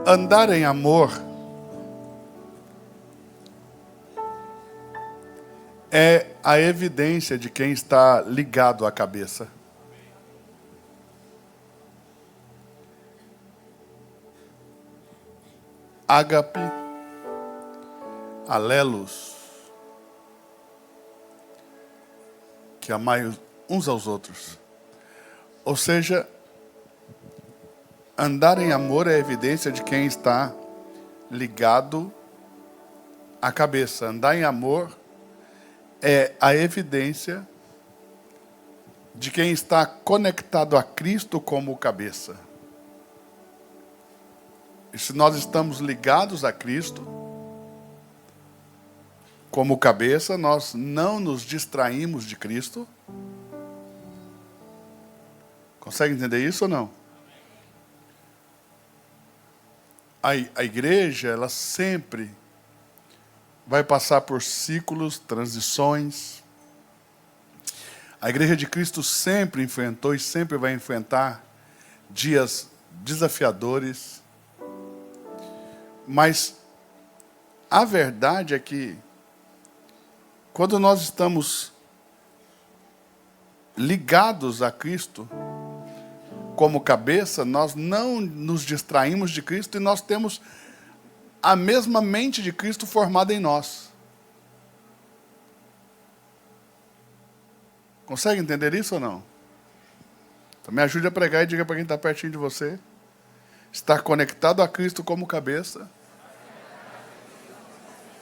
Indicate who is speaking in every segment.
Speaker 1: Andar em amor é a evidência de quem está ligado à cabeça. Ágape, alelos, que amai uns aos outros. Ou seja, andar em amor é a evidência de quem está ligado à cabeça. Andar em amor é a evidência de quem está conectado a Cristo como cabeça. E se nós estamos ligados a Cristo como cabeça, nós não nos distraímos de Cristo. Consegue entender isso ou não? A igreja, ela sempre vai passar por ciclos, transições. A igreja de Cristo sempre enfrentou e sempre vai enfrentar dias desafiadores. Mas a verdade é que quando nós estamos ligados a Cristo como cabeça, nós não nos distraímos de Cristo e nós temos a mesma mente de Cristo formada em nós. Consegue entender isso ou não? Então me ajude a pregar e diga para quem está pertinho de você. Estar conectado a Cristo como cabeça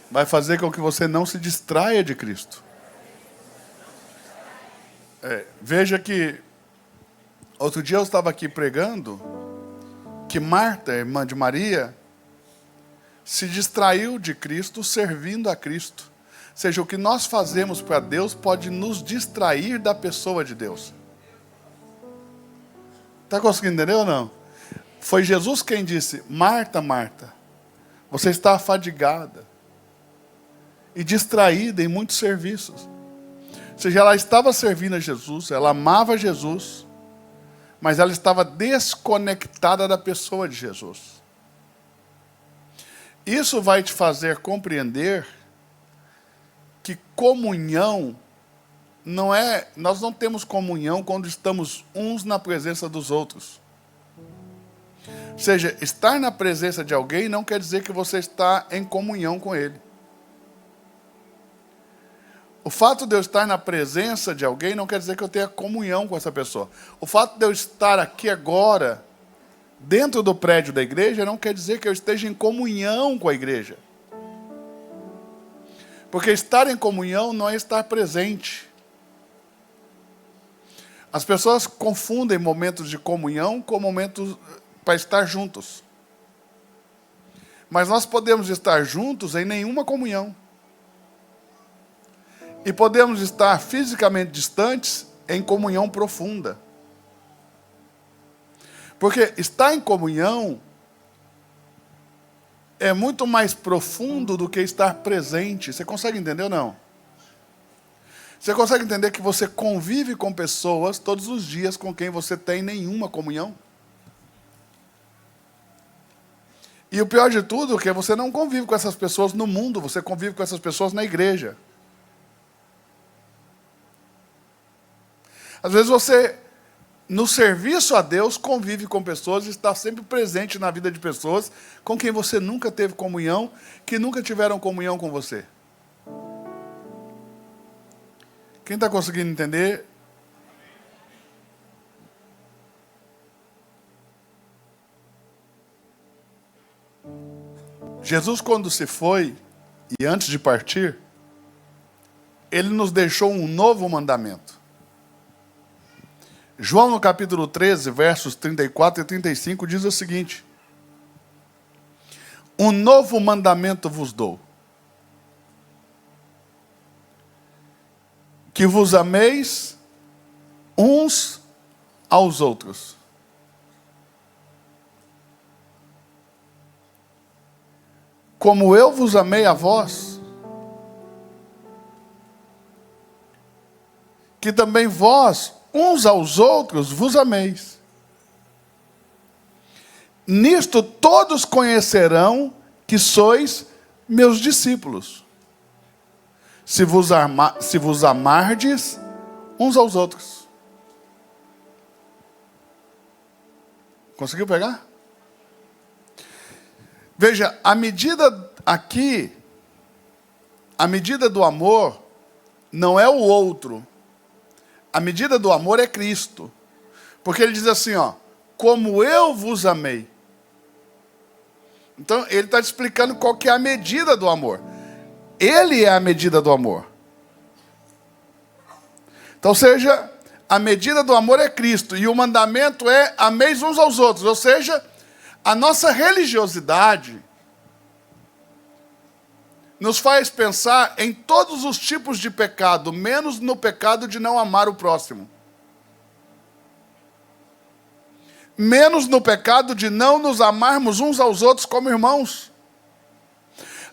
Speaker 1: vai fazer com que você não se distraia de Cristo. Veja que outro dia eu estava aqui pregando que Marta, irmã de Maria, se distraiu de Cristo servindo a Cristo. Ou seja, o que nós fazemos para Deus pode nos distrair da pessoa de Deus. Está conseguindo entender ou não? Foi Jesus quem disse: Marta, Marta, você está afadigada e distraída em muitos serviços. Ou seja, ela estava servindo a Jesus, ela amava Jesus, mas ela estava desconectada da pessoa de Jesus. Isso vai te fazer compreender que comunhão não é... Nós não temos comunhão quando estamos uns na presença dos outros. Ou seja, estar na presença de alguém não quer dizer que você está em comunhão com ele. O fato de eu estar na presença de alguém não quer dizer que eu tenha comunhão com essa pessoa. O fato de eu estar aqui agora, dentro do prédio da igreja, não quer dizer que eu esteja em comunhão com a igreja. Porque estar em comunhão não é estar presente. As pessoas confundem momentos de comunhão com momentos para estar juntos. Mas nós podemos estar juntos em nenhuma comunhão. E podemos estar fisicamente distantes em comunhão profunda. Porque estar em comunhão é muito mais profundo do que estar presente. Você consegue entender ou não? Você consegue entender que você convive com pessoas todos os dias com quem você tem nenhuma comunhão? E o pior de tudo é que você não convive com essas pessoas no mundo, você convive com essas pessoas na igreja. Às vezes você, no serviço a Deus, convive com pessoas e está sempre presente na vida de pessoas com quem você nunca teve comunhão, que nunca tiveram comunhão com você. Quem está conseguindo entender? Jesus, quando se foi, e antes de partir, ele nos deixou um novo mandamento. João, no capítulo 13, versos 34 e 35, diz o seguinte: um novo mandamento vos dou, que vos ameis uns aos outros. Como eu vos amei a vós, que também vós, uns aos outros, vos ameis. Nisto todos conhecerão que sois meus discípulos, se vos amardes uns aos outros. Conseguiu pegar? Veja, a medida aqui, a medida do amor não é o outro. A medida do amor é Cristo. Porque ele diz assim, ó, como eu vos amei. Então, ele está te explicando qual que é a medida do amor. Ele é a medida do amor. Então, ou seja, a medida do amor é Cristo. E o mandamento é ameis uns aos outros. Ou seja, a nossa religiosidade nos faz pensar em todos os tipos de pecado, menos no pecado de não amar o próximo. Menos no pecado de não nos amarmos uns aos outros como irmãos.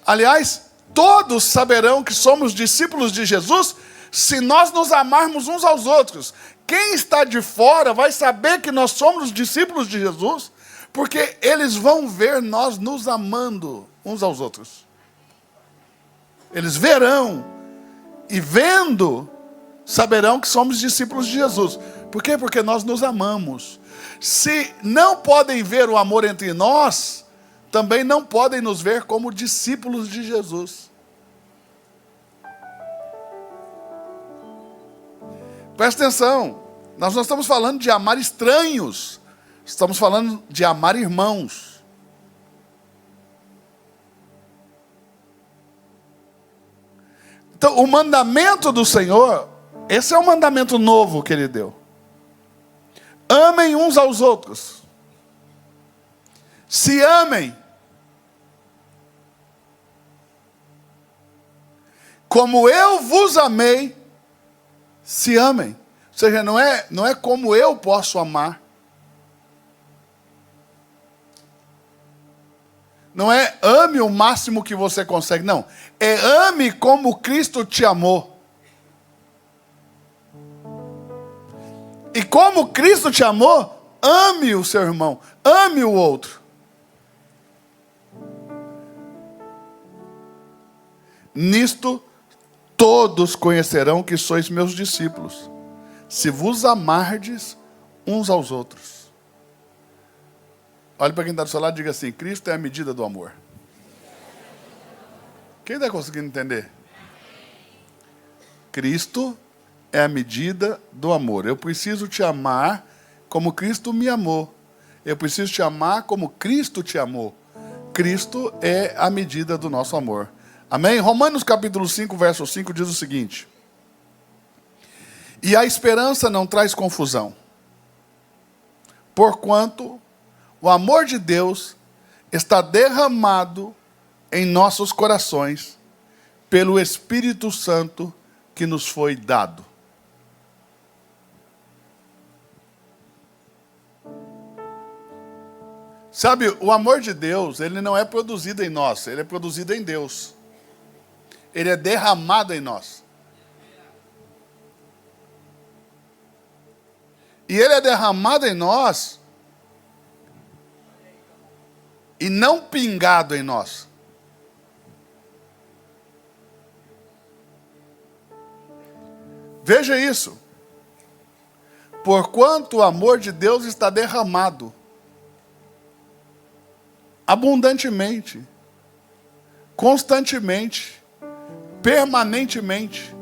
Speaker 1: Aliás, todos saberão que somos discípulos de Jesus se nós nos amarmos uns aos outros. Quem está de fora vai saber que nós somos discípulos de Jesus, porque eles vão ver nós nos amando uns aos outros. Eles verão, e vendo, saberão que somos discípulos de Jesus. Por quê? Porque nós nos amamos. Se não podem ver o amor entre nós, também não podem nos ver como discípulos de Jesus. Presta atenção, nós não estamos falando de amar estranhos, estamos falando de amar irmãos. Então, o mandamento do Senhor, esse é o mandamento novo que Ele deu. Amem uns aos outros. Se amem. Como eu vos amei, se amem. Ou seja, não é como eu posso amar. Não é ame o máximo que você consegue. Não. É ame como Cristo te amou. E como Cristo te amou, ame o seu irmão, ame o outro. Nisto todos conhecerão que sois meus discípulos, se vos amardes uns aos outros. Olhe para quem está do seu lado e diga assim, Cristo é a medida do amor. Quem está conseguindo entender? Cristo é a medida do amor. Eu preciso te amar como Cristo me amou. Eu preciso te amar como Cristo te amou. Cristo é a medida do nosso amor. Amém? Romanos capítulo 5, verso 5 diz o seguinte. E a esperança não traz confusão, porquanto o amor de Deus está derramado em nossos corações pelo Espírito Santo que nos foi dado. Sabe, o amor de Deus, ele não é produzido em nós, ele é produzido em Deus. Ele é derramado em nós. E ele é derramado em nós e não pingado em nós. Veja isso. Porquanto o amor de Deus está derramado abundantemente, constantemente, permanentemente.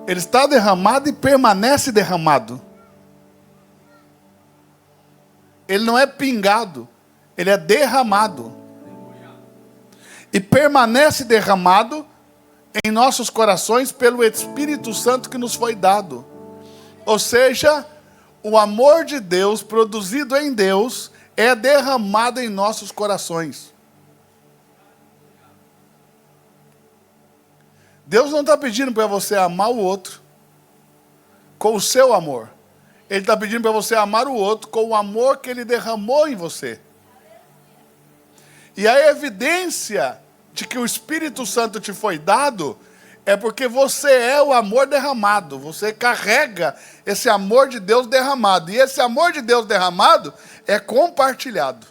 Speaker 1: Ele está derramado e permanece derramado. Ele não é pingado, ele é derramado. E permanece derramado em nossos corações pelo Espírito Santo que nos foi dado. Ou seja, o amor de Deus produzido em Deus é derramado em nossos corações. Deus não está pedindo para você amar o outro com o seu amor. Ele está pedindo para você amar o outro com o amor que Ele derramou em você. E a evidência de que o Espírito Santo te foi dado É porque você é o amor derramado. Você carrega esse amor de Deus derramado. E esse amor de Deus derramado é compartilhado.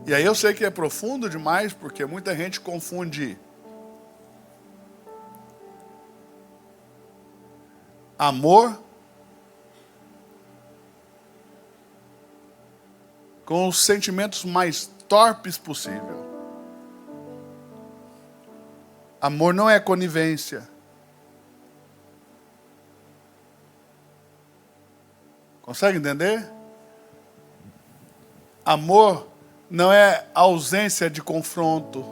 Speaker 1: E aí eu sei que é profundo demais, porque muita gente confunde amor com os sentimentos mais torpes possível. Amor não é conivência. Consegue entender? Amor não é ausência de confronto.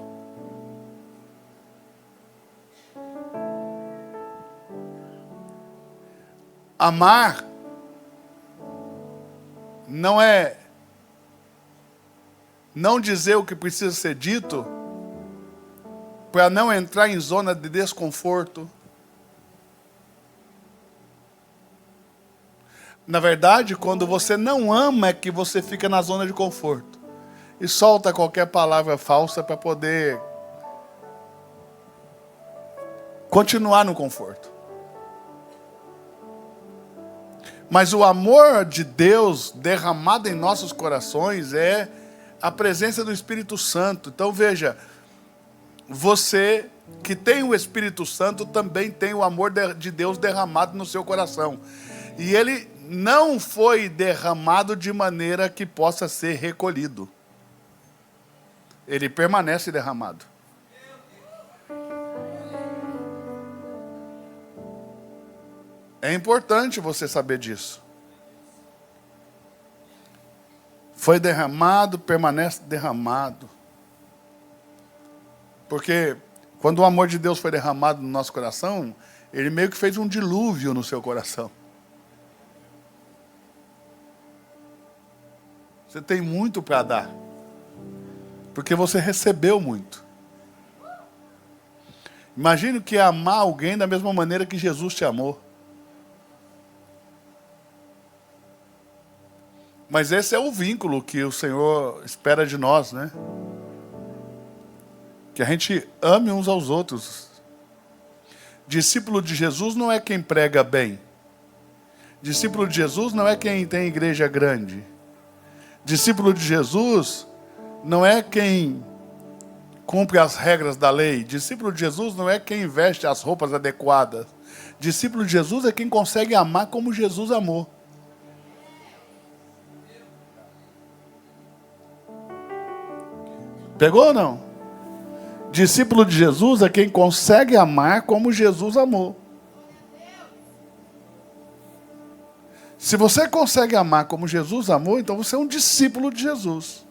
Speaker 1: Amar não é não dizer o que precisa ser dito para não entrar em zona de desconforto. Na verdade, quando você não ama é que você fica na zona de conforto e solta qualquer palavra falsa para poder continuar no conforto. Mas o amor de Deus derramado em nossos corações é a presença do Espírito Santo. Então veja, você que tem o Espírito Santo também tem o amor de Deus derramado no seu coração. E ele não foi derramado de maneira que possa ser recolhido. Ele permanece derramado. É importante você saber disso. Foi derramado, permanece derramado. Porque quando o amor de Deus foi derramado no nosso coração, ele meio que fez um dilúvio no seu coração. Você tem muito para dar. Porque você recebeu muito. Imagine o que é amar alguém da mesma maneira que Jesus te amou. Mas esse é o vínculo que o Senhor espera de nós, né? Que a gente ame uns aos outros. Discípulo de Jesus não é quem prega bem. Discípulo de Jesus não é quem tem igreja grande. Discípulo de Jesus não é quem cumpre as regras da lei. Discípulo de Jesus não é quem veste as roupas adequadas. Discípulo de Jesus é quem consegue amar como Jesus amou. Pegou ou não? Discípulo de Jesus é quem consegue amar como Jesus amou. Se você consegue amar como Jesus amou, então você é um discípulo de Jesus.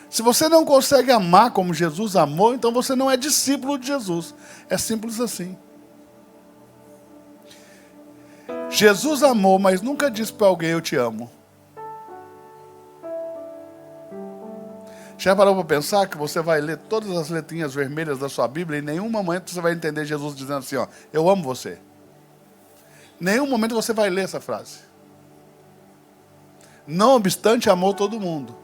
Speaker 1: Se você não consegue amar como Jesus amou, então você não é discípulo de Jesus. É simples assim. Jesus amou, mas nunca disse para alguém: eu te amo. Já parou para pensar que você vai ler todas as letrinhas vermelhas da sua Bíblia e em nenhum momento você vai entender Jesus dizendo assim, ó, eu amo você. Em nenhum momento você vai ler essa frase. Não obstante, amou todo mundo.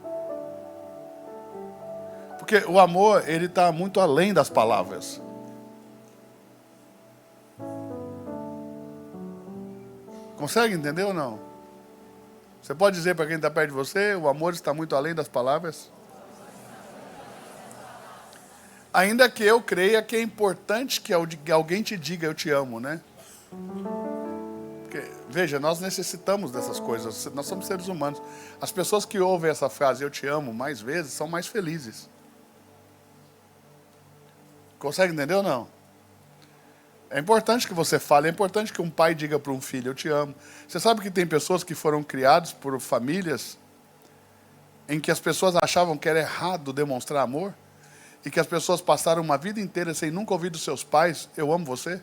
Speaker 1: Porque o amor, ele está muito além das palavras. Consegue entender ou não? Você pode dizer para quem está perto de você, o amor está muito além das palavras? Ainda que eu creia que é importante que alguém te diga eu te amo, né? Porque, veja, nós necessitamos dessas coisas, nós somos seres humanos. As pessoas que ouvem essa frase eu te amo mais vezes são mais felizes. Consegue entender ou não? É importante que você fale, é importante que um pai diga para um filho eu te amo. Você sabe que tem pessoas que foram criadas por famílias em que as pessoas achavam que era errado demonstrar amor? E que as pessoas passaram uma vida inteira sem nunca ouvir dos seus pais, eu amo você?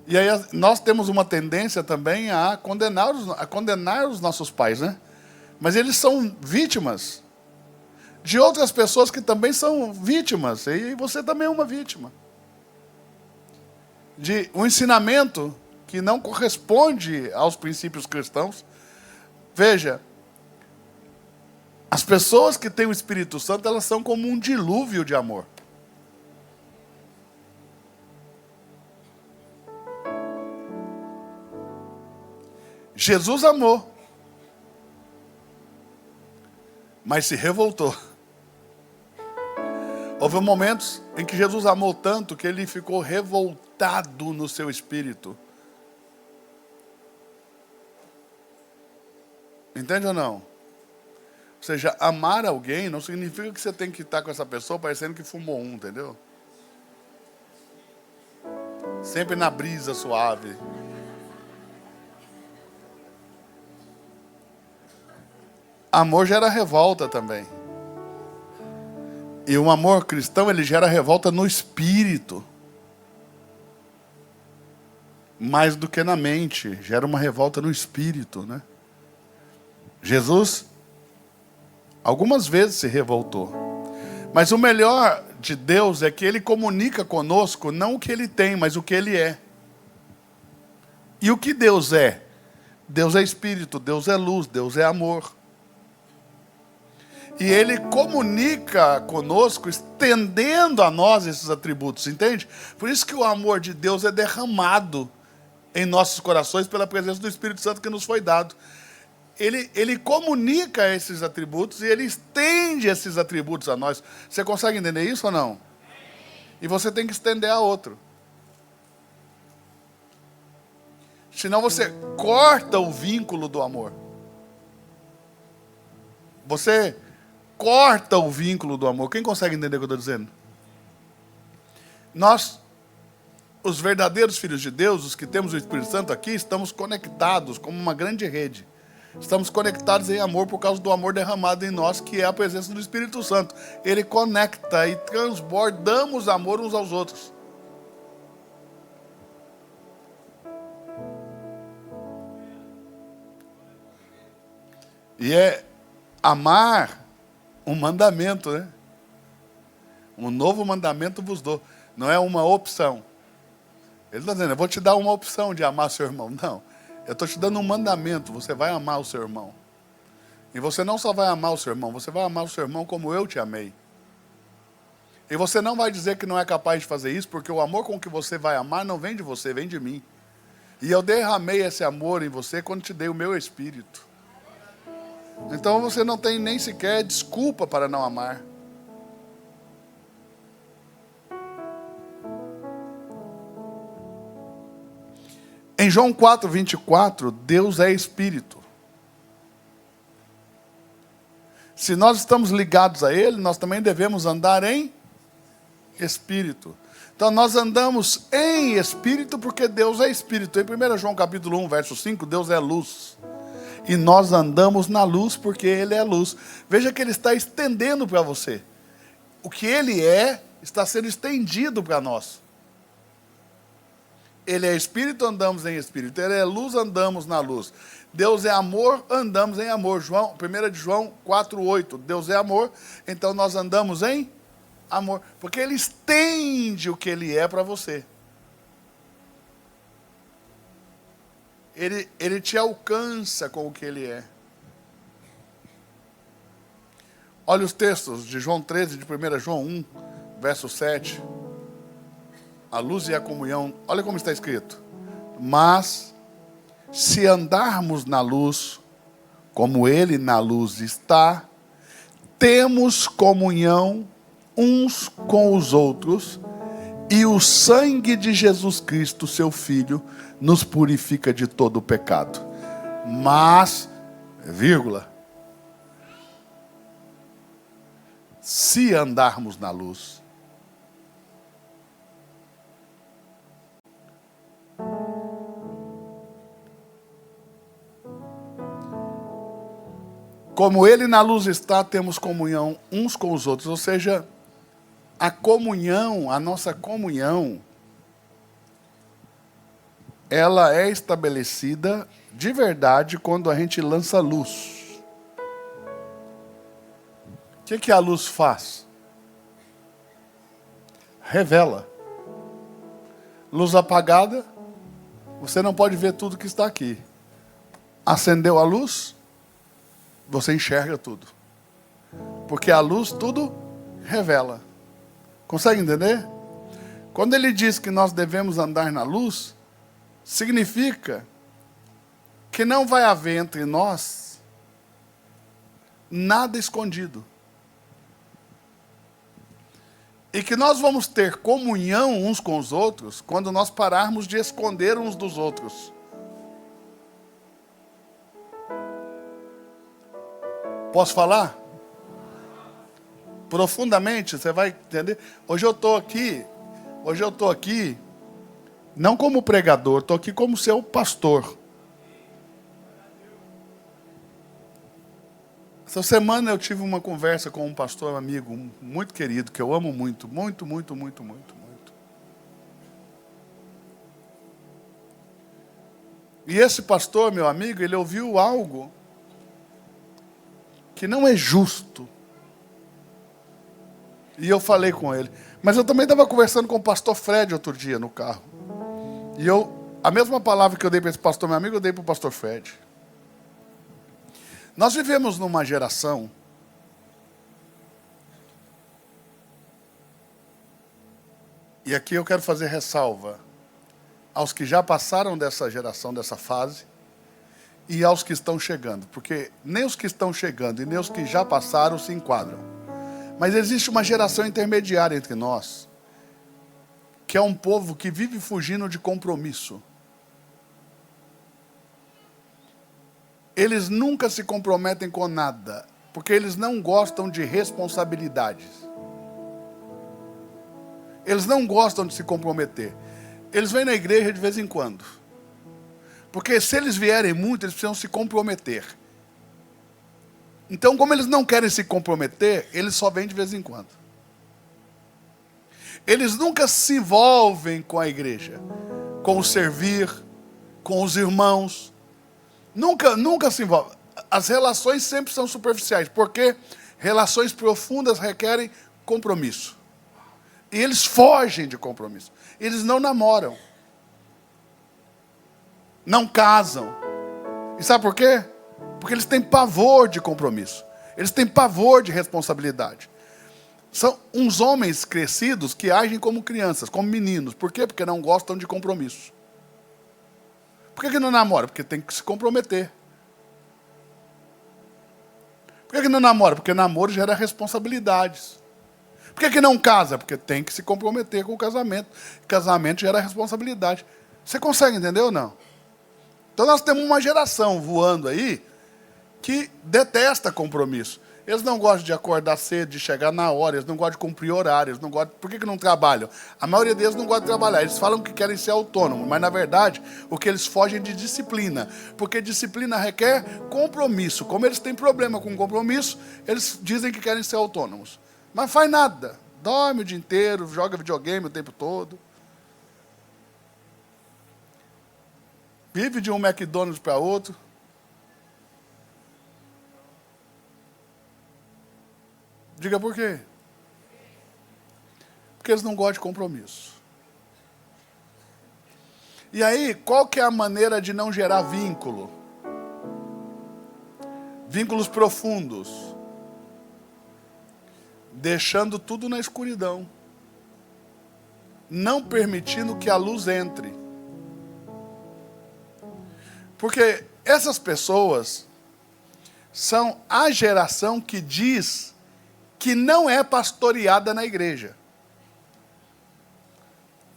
Speaker 1: E aí nós temos uma tendência também a condenar os nossos pais, né? Mas eles são vítimas de outras pessoas que também são vítimas. E você também é uma vítima. de um ensinamento que não corresponde aos princípios cristãos. Veja, as pessoas que têm o Espírito Santo, elas são como um dilúvio de amor. Jesus amou, mas se revoltou. Houve momentos em que Jesus amou tanto que ele ficou revoltado no seu espírito. Entende ou não? Ou seja, amar alguém não significa que você tem que estar com essa pessoa parecendo que fumou um, entendeu? Sempre na brisa suave. Amor gera revolta também. E o amor cristão, ele gera revolta no espírito. Mais do que na mente. Gera uma revolta no espírito, né? Jesus, algumas vezes se revoltou. Mas o melhor de Deus é que Ele comunica conosco não o que Ele tem, mas o que Ele é. E o que Deus é? Deus é Espírito, Deus é luz, Deus é amor. E Ele comunica conosco, estendendo a nós esses atributos, entende? Por isso que o amor de Deus é derramado em nossos corações pela presença do Espírito Santo que nos foi dado. Ele comunica esses atributos e Ele estende esses atributos a nós. Você consegue entender isso ou não? E você tem que estender a outro. Senão você corta o vínculo do amor. Você corta o vínculo do amor. Quem consegue entender o que eu estou dizendo? Nós, os verdadeiros filhos de Deus, os que temos o Espírito Santo aqui, estamos conectados como uma grande rede. Estamos conectados em amor por causa do amor derramado em nós, que é a presença do Espírito Santo. Ele conecta e transbordamos amor uns aos outros. E é amar um mandamento, né? Um novo mandamento vos dou. Não é uma opção. Ele está dizendo, eu vou te dar uma opção de amar seu irmão. Não. Eu estou te dando um mandamento, você vai amar o seu irmão. E você não só vai amar o seu irmão, você vai amar o seu irmão como eu te amei. E você não vai dizer que não é capaz de fazer isso, porque o amor com que você vai amar não vem de você, vem de mim. E eu derramei esse amor em você quando te dei o meu espírito. Então você não tem nem sequer desculpa para não amar. Em João 4:24, Deus é Espírito. Se nós estamos ligados a Ele, nós também devemos andar em Espírito. Então nós andamos em Espírito porque Deus é Espírito. Em 1 João capítulo 1, verso 5, Deus é luz. E nós andamos na luz porque Ele é luz. Veja que Ele está estendendo para você. O que Ele é, está sendo estendido para nós. Ele é Espírito, andamos em Espírito. Ele é luz, andamos na luz. Deus é amor, andamos em amor. 1 de João 4:8. Deus é amor, então nós andamos em amor. Porque Ele estende o que Ele é para você. Ele te alcança com o que Ele é. Olha os textos de João 13, de 1 João 1, verso 7. A luz e a comunhão. Olha como está escrito. Mas, se andarmos na luz, como Ele na luz está, temos comunhão uns com os outros, e o sangue de Jesus Cristo, seu Filho, nos purifica de todo o pecado. Mas, vírgula, se andarmos na luz. Como Ele na luz está, temos comunhão uns com os outros. Ou seja, a comunhão, a nossa comunhão, ela é estabelecida de verdade quando a gente lança luz. O que a luz faz? Revela. Luz apagada, você não pode ver tudo que está aqui. Acendeu a luz, você enxerga tudo. Porque a luz tudo revela. Consegue entender? Quando ele diz que nós devemos andar na luz, significa que não vai haver entre nós nada escondido. E que nós vamos ter comunhão uns com os outros quando nós pararmos de esconder uns dos outros. Posso falar? Profundamente, você vai entender. Hoje eu estou aqui, não como pregador, estou aqui como seu pastor. Essa semana eu tive uma conversa com um pastor amigo muito querido, que eu amo muito, muito, muito, muito, muito, muito. E esse pastor, meu amigo, ele ouviu algo que não é justo. E eu falei com ele. Mas eu também estava conversando com o pastor Fred outro dia no carro. E a mesma palavra que eu dei para esse pastor, meu amigo, eu dei para o pastor Fred. Nós vivemos numa geração e aqui eu quero fazer ressalva aos que já passaram dessa geração, dessa fase, e aos que estão chegando, porque nem os que estão chegando e nem os que já passaram se enquadram. Mas existe uma geração intermediária entre nós, que é um povo que vive fugindo de compromisso. Eles nunca se comprometem com nada, porque eles não gostam de responsabilidades. Eles não gostam de se comprometer. Eles vêm na igreja de vez em quando. Porque se eles vierem muito, eles precisam se comprometer. Então, como eles não querem se comprometer, eles só vêm de vez em quando. Eles nunca se envolvem com a igreja, com o servir, com os irmãos. Nunca se envolvem. As relações sempre são superficiais, porque relações profundas requerem compromisso. E eles fogem de compromisso. Eles não namoram. Não casam. E sabe por quê? Porque eles têm pavor de compromisso. Eles têm pavor de responsabilidade. São uns homens crescidos que agem como crianças, como meninos. Por quê? Porque não gostam de compromisso. Por que não namora? Porque tem que se comprometer. Por que não namora? Porque namoro gera responsabilidades. Por que não casa? Porque tem que se comprometer com o casamento. Casamento gera responsabilidade. Você consegue entender ou não? Então nós temos uma geração voando aí que detesta compromisso. Eles não gostam de acordar cedo, de chegar na hora, eles não gostam de cumprir horários, não gostam... Por que não trabalham? A maioria deles não gosta de trabalhar, eles falam que querem ser autônomos, mas na verdade, o que eles fogem de disciplina, porque disciplina requer compromisso. Como eles têm problema com compromisso, eles dizem que querem ser autônomos. Mas faz nada, dorme o dia inteiro, joga videogame o tempo todo. Vive de um McDonald's para outro. Diga por quê? Porque eles não gostam de compromisso. E aí, qual que é a maneira de não gerar vínculo? Vínculos profundos. Deixando tudo na escuridão. Não permitindo que a luz entre. Porque essas pessoas são a geração que diz que não é pastoreada na igreja.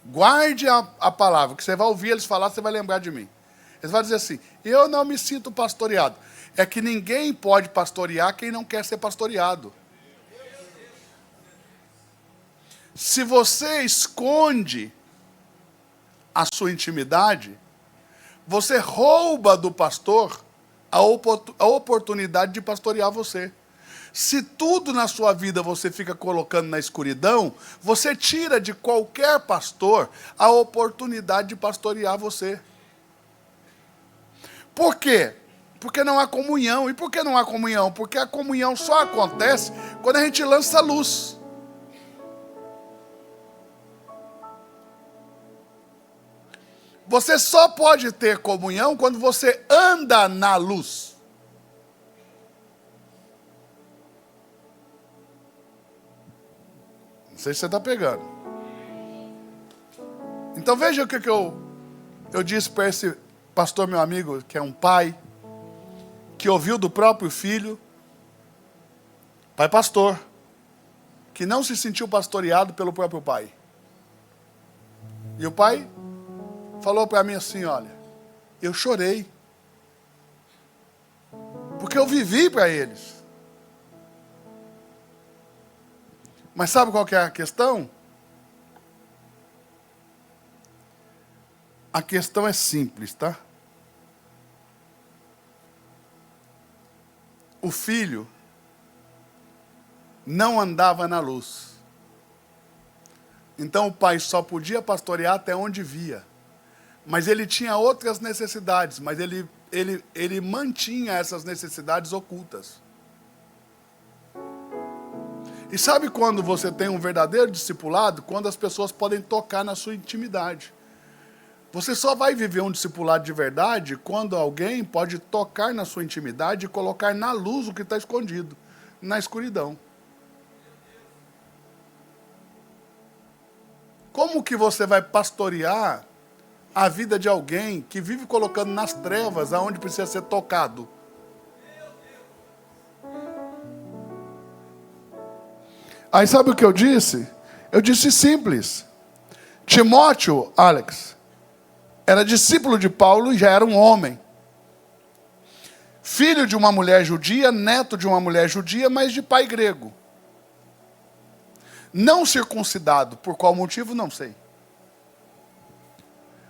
Speaker 1: Guarde a palavra, que você vai ouvir eles falar, você vai lembrar de mim. Eles vão dizer assim, eu não me sinto pastoreado. É que ninguém pode pastorear quem não quer ser pastoreado. Se você esconde a sua intimidade, você rouba do pastor a oportunidade de pastorear você. Se tudo na sua vida você fica colocando na escuridão, você tira de qualquer pastor a oportunidade de pastorear você. Por quê? Porque não há comunhão. E por que não há comunhão? Porque a comunhão só acontece quando a gente lança a luz. Você só pode ter comunhão quando você anda na luz. Não sei se você está pegando. Então veja o que eu disse para esse pastor, meu amigo, que é um pai, que ouviu do próprio filho, pai pastor, que não se sentiu pastoreado pelo próprio pai. E o pai falou para mim assim, olha, eu chorei, porque eu vivi para eles. Mas sabe qual que é a questão? A questão é simples, tá? O filho não andava na luz. Então o pai só podia pastorear até onde via. Mas ele tinha outras necessidades, mas ele mantinha essas necessidades ocultas. E sabe quando você tem um verdadeiro discipulado? Quando as pessoas podem tocar na sua intimidade. Você só vai viver um discipulado de verdade quando alguém pode tocar na sua intimidade e colocar na luz o que está escondido, na escuridão. Como que você vai pastorear a vida de alguém que vive colocando nas trevas aonde precisa ser tocado? Aí sabe o que eu disse? Eu disse simples. Timóteo, Alex, era discípulo de Paulo e já era um homem. Filho de uma mulher judia, neto de uma mulher judia, mas de pai grego. Não circuncidado, por qual motivo, não sei.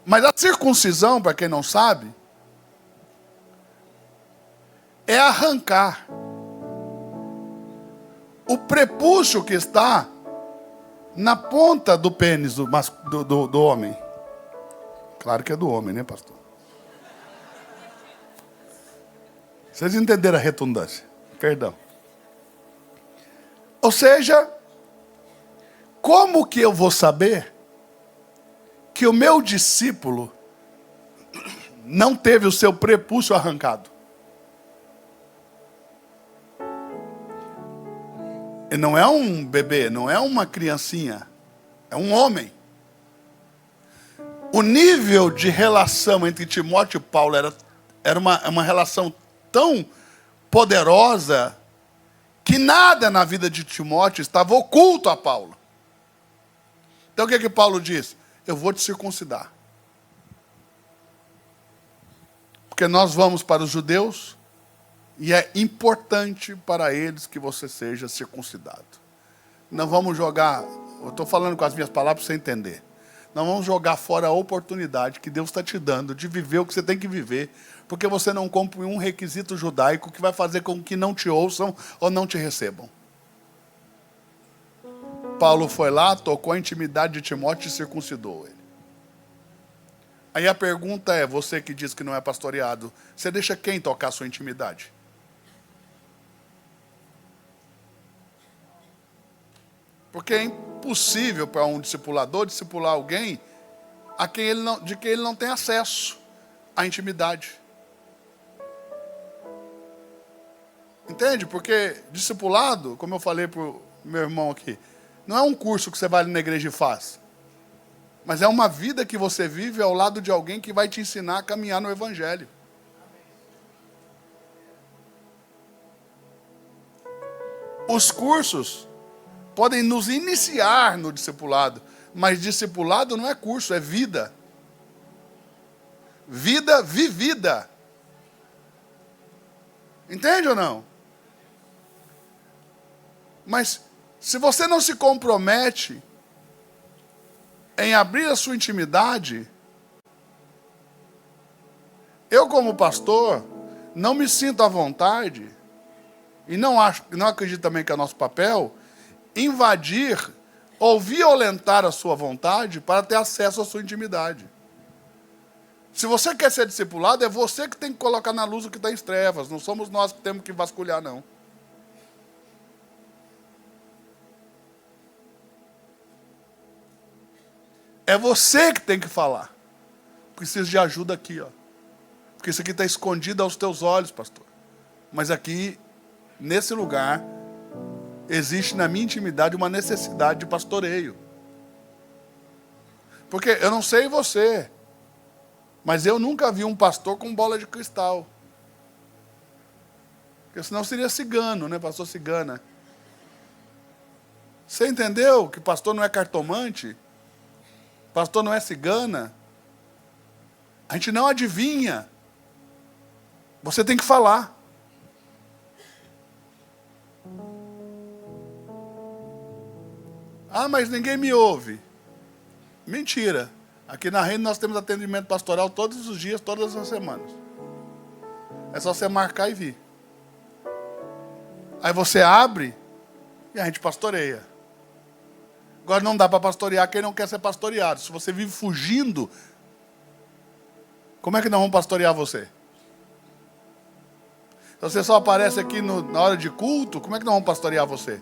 Speaker 1: Mas a circuncisão, para quem não sabe, é arrancar o prepúcio que está na ponta do pênis do homem. Claro que é do homem, né, pastor? Vocês entenderam a redundância? Perdão. Ou seja, como que eu vou saber que o meu discípulo não teve o seu prepúcio arrancado? E não é um bebê, não é uma criancinha, é um homem. O nível de relação entre Timóteo e Paulo era uma relação tão poderosa que nada na vida de Timóteo estava oculto a Paulo. Então o que Paulo diz? Eu vou te circuncidar. Porque nós vamos para os judeus e é importante para eles que você seja circuncidado. Não vamos jogar, eu estou falando com as minhas palavras para você entender. Não vamos jogar fora a oportunidade que Deus está te dando de viver o que você tem que viver, porque você não cumpre um requisito judaico que vai fazer com que não te ouçam ou não te recebam. Paulo foi lá, tocou a intimidade de Timóteo e circuncidou ele. Aí a pergunta é, você que diz que não é pastoreado, você deixa quem tocar a sua intimidade? Porque é impossível para um discipulador discipular alguém de quem ele não tem acesso à intimidade. Entende? Porque discipulado, como eu falei para o meu irmão aqui, não é um curso que você vai na igreja e faz. Mas é uma vida que você vive ao lado de alguém que vai te ensinar a caminhar no Evangelho. Os cursos podem nos iniciar no discipulado, mas discipulado não é curso, é vida. Vida vivida. Entende ou não? Mas se você não se compromete em abrir a sua intimidade, eu como pastor não me sinto à vontade e não acredito também que é nosso papel invadir ou violentar a sua vontade para ter acesso à sua intimidade. Se você quer ser discipulado, é você que tem que colocar na luz o que está em trevas. Não somos nós que temos que vasculhar, não. É você que tem que falar. preciso de ajuda aqui, ó. Porque isso aqui está escondido aos teus olhos, pastor. Mas aqui, nesse lugar, existe na minha intimidade uma necessidade de pastoreio. Porque eu não sei você, mas eu nunca vi um pastor com bola de cristal. Porque senão seria cigano, né? Pastor cigana. Você entendeu que pastor não é cartomante? Pastor não é cigana? A gente não adivinha. Você tem que falar. Ah, mas ninguém me ouve. Mentira. Aqui na Reino nós temos atendimento pastoral todos os dias, todas as semanas. É só você marcar e vir. Aí você abre e a gente pastoreia. Agora não dá para pastorear quem não quer ser pastoreado. Se você vive fugindo, como é que nós vamos pastorear você? Se você só aparece aqui na hora de culto, como é que nós vamos pastorear você?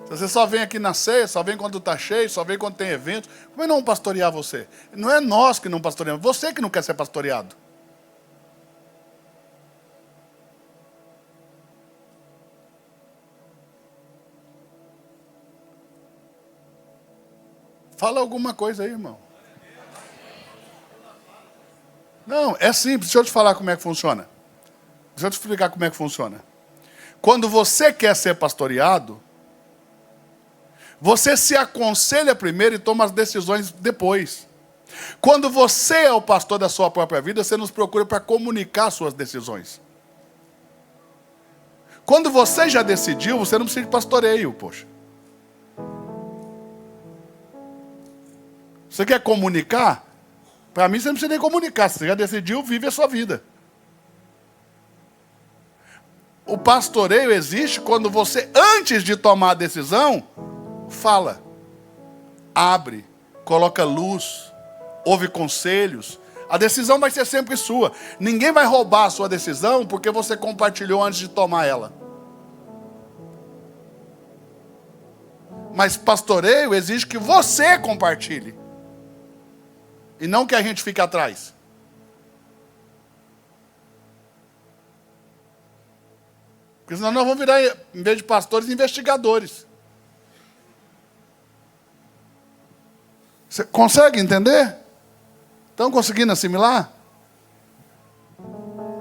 Speaker 1: Se você só vem aqui na ceia, só vem quando está cheio, só vem quando tem evento, como é que nós vamos pastorear você? Não é nós que não pastoreamos, você que não quer ser pastoreado. Fala alguma coisa aí, irmão. Não, é simples. Deixa eu te falar como é que funciona. Deixa eu te explicar como é que funciona. Quando você quer ser pastoreado, você se aconselha primeiro e toma as decisões depois. Quando você é o pastor da sua própria vida, você nos procura para comunicar suas decisões. Quando você já decidiu, você não precisa de pastoreio, poxa. Você quer comunicar? Para mim, você não precisa nem comunicar. Se você já decidiu, vive a sua vida. O pastoreio existe quando você, antes de tomar a decisão, fala, abre, coloca luz, ouve conselhos. A decisão vai ser sempre sua. Ninguém vai roubar a sua decisão porque você compartilhou antes de tomar ela. Mas pastoreio exige que você compartilhe. E não que a gente fique atrás. Porque senão nós vamos virar, em vez de pastores, investigadores. Você consegue entender? Estão conseguindo assimilar?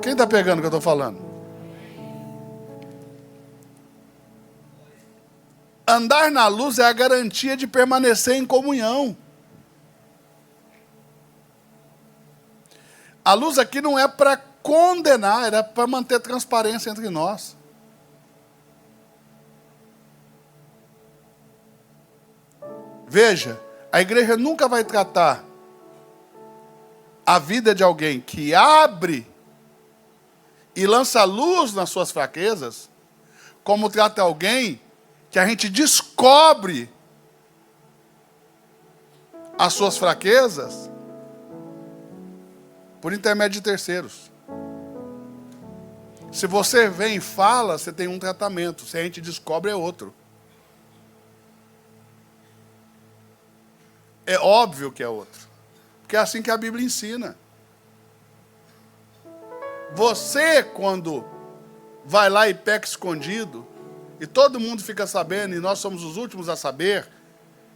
Speaker 1: Quem está pegando o que eu estou falando? Andar na luz é a garantia de permanecer em comunhão. A luz aqui não é para condenar, era para manter transparência entre nós. Veja, a igreja nunca vai tratar a vida de alguém que abre e lança luz nas suas fraquezas, como trata alguém que a gente descobre as suas fraquezas por intermédio de terceiros. Se você vem e fala, você tem um tratamento. Se a gente descobre, é outro. É óbvio que é outro. Porque é assim que a Bíblia ensina. Você, quando vai lá e peca escondido, e todo mundo fica sabendo, e nós somos os últimos a saber,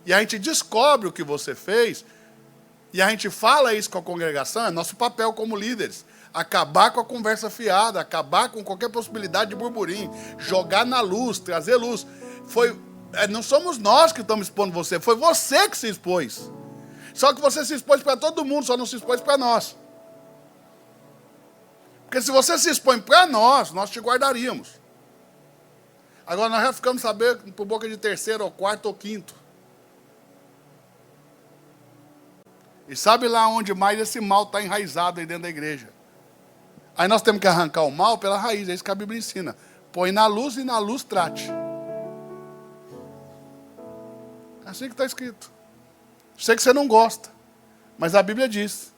Speaker 1: e a gente descobre o que você fez, e a gente fala isso com a congregação, é nosso papel como líderes. Acabar com a conversa fiada, acabar com qualquer possibilidade de burburinho, jogar na luz, trazer luz. Não somos nós que estamos expondo você, foi você que se expôs. Só que você se expôs para todo mundo, só não se expôs para nós. Porque se você se expõe para nós te guardaríamos. Agora nós já ficamos sabendo por boca de terceiro, ou quarto, ou quinto. E sabe lá onde mais esse mal está enraizado aí dentro da igreja. Aí nós temos que arrancar o mal pela raiz, é isso que a Bíblia ensina. Põe na luz e na luz trate. É assim que está escrito. Sei que você não gosta, mas a Bíblia diz,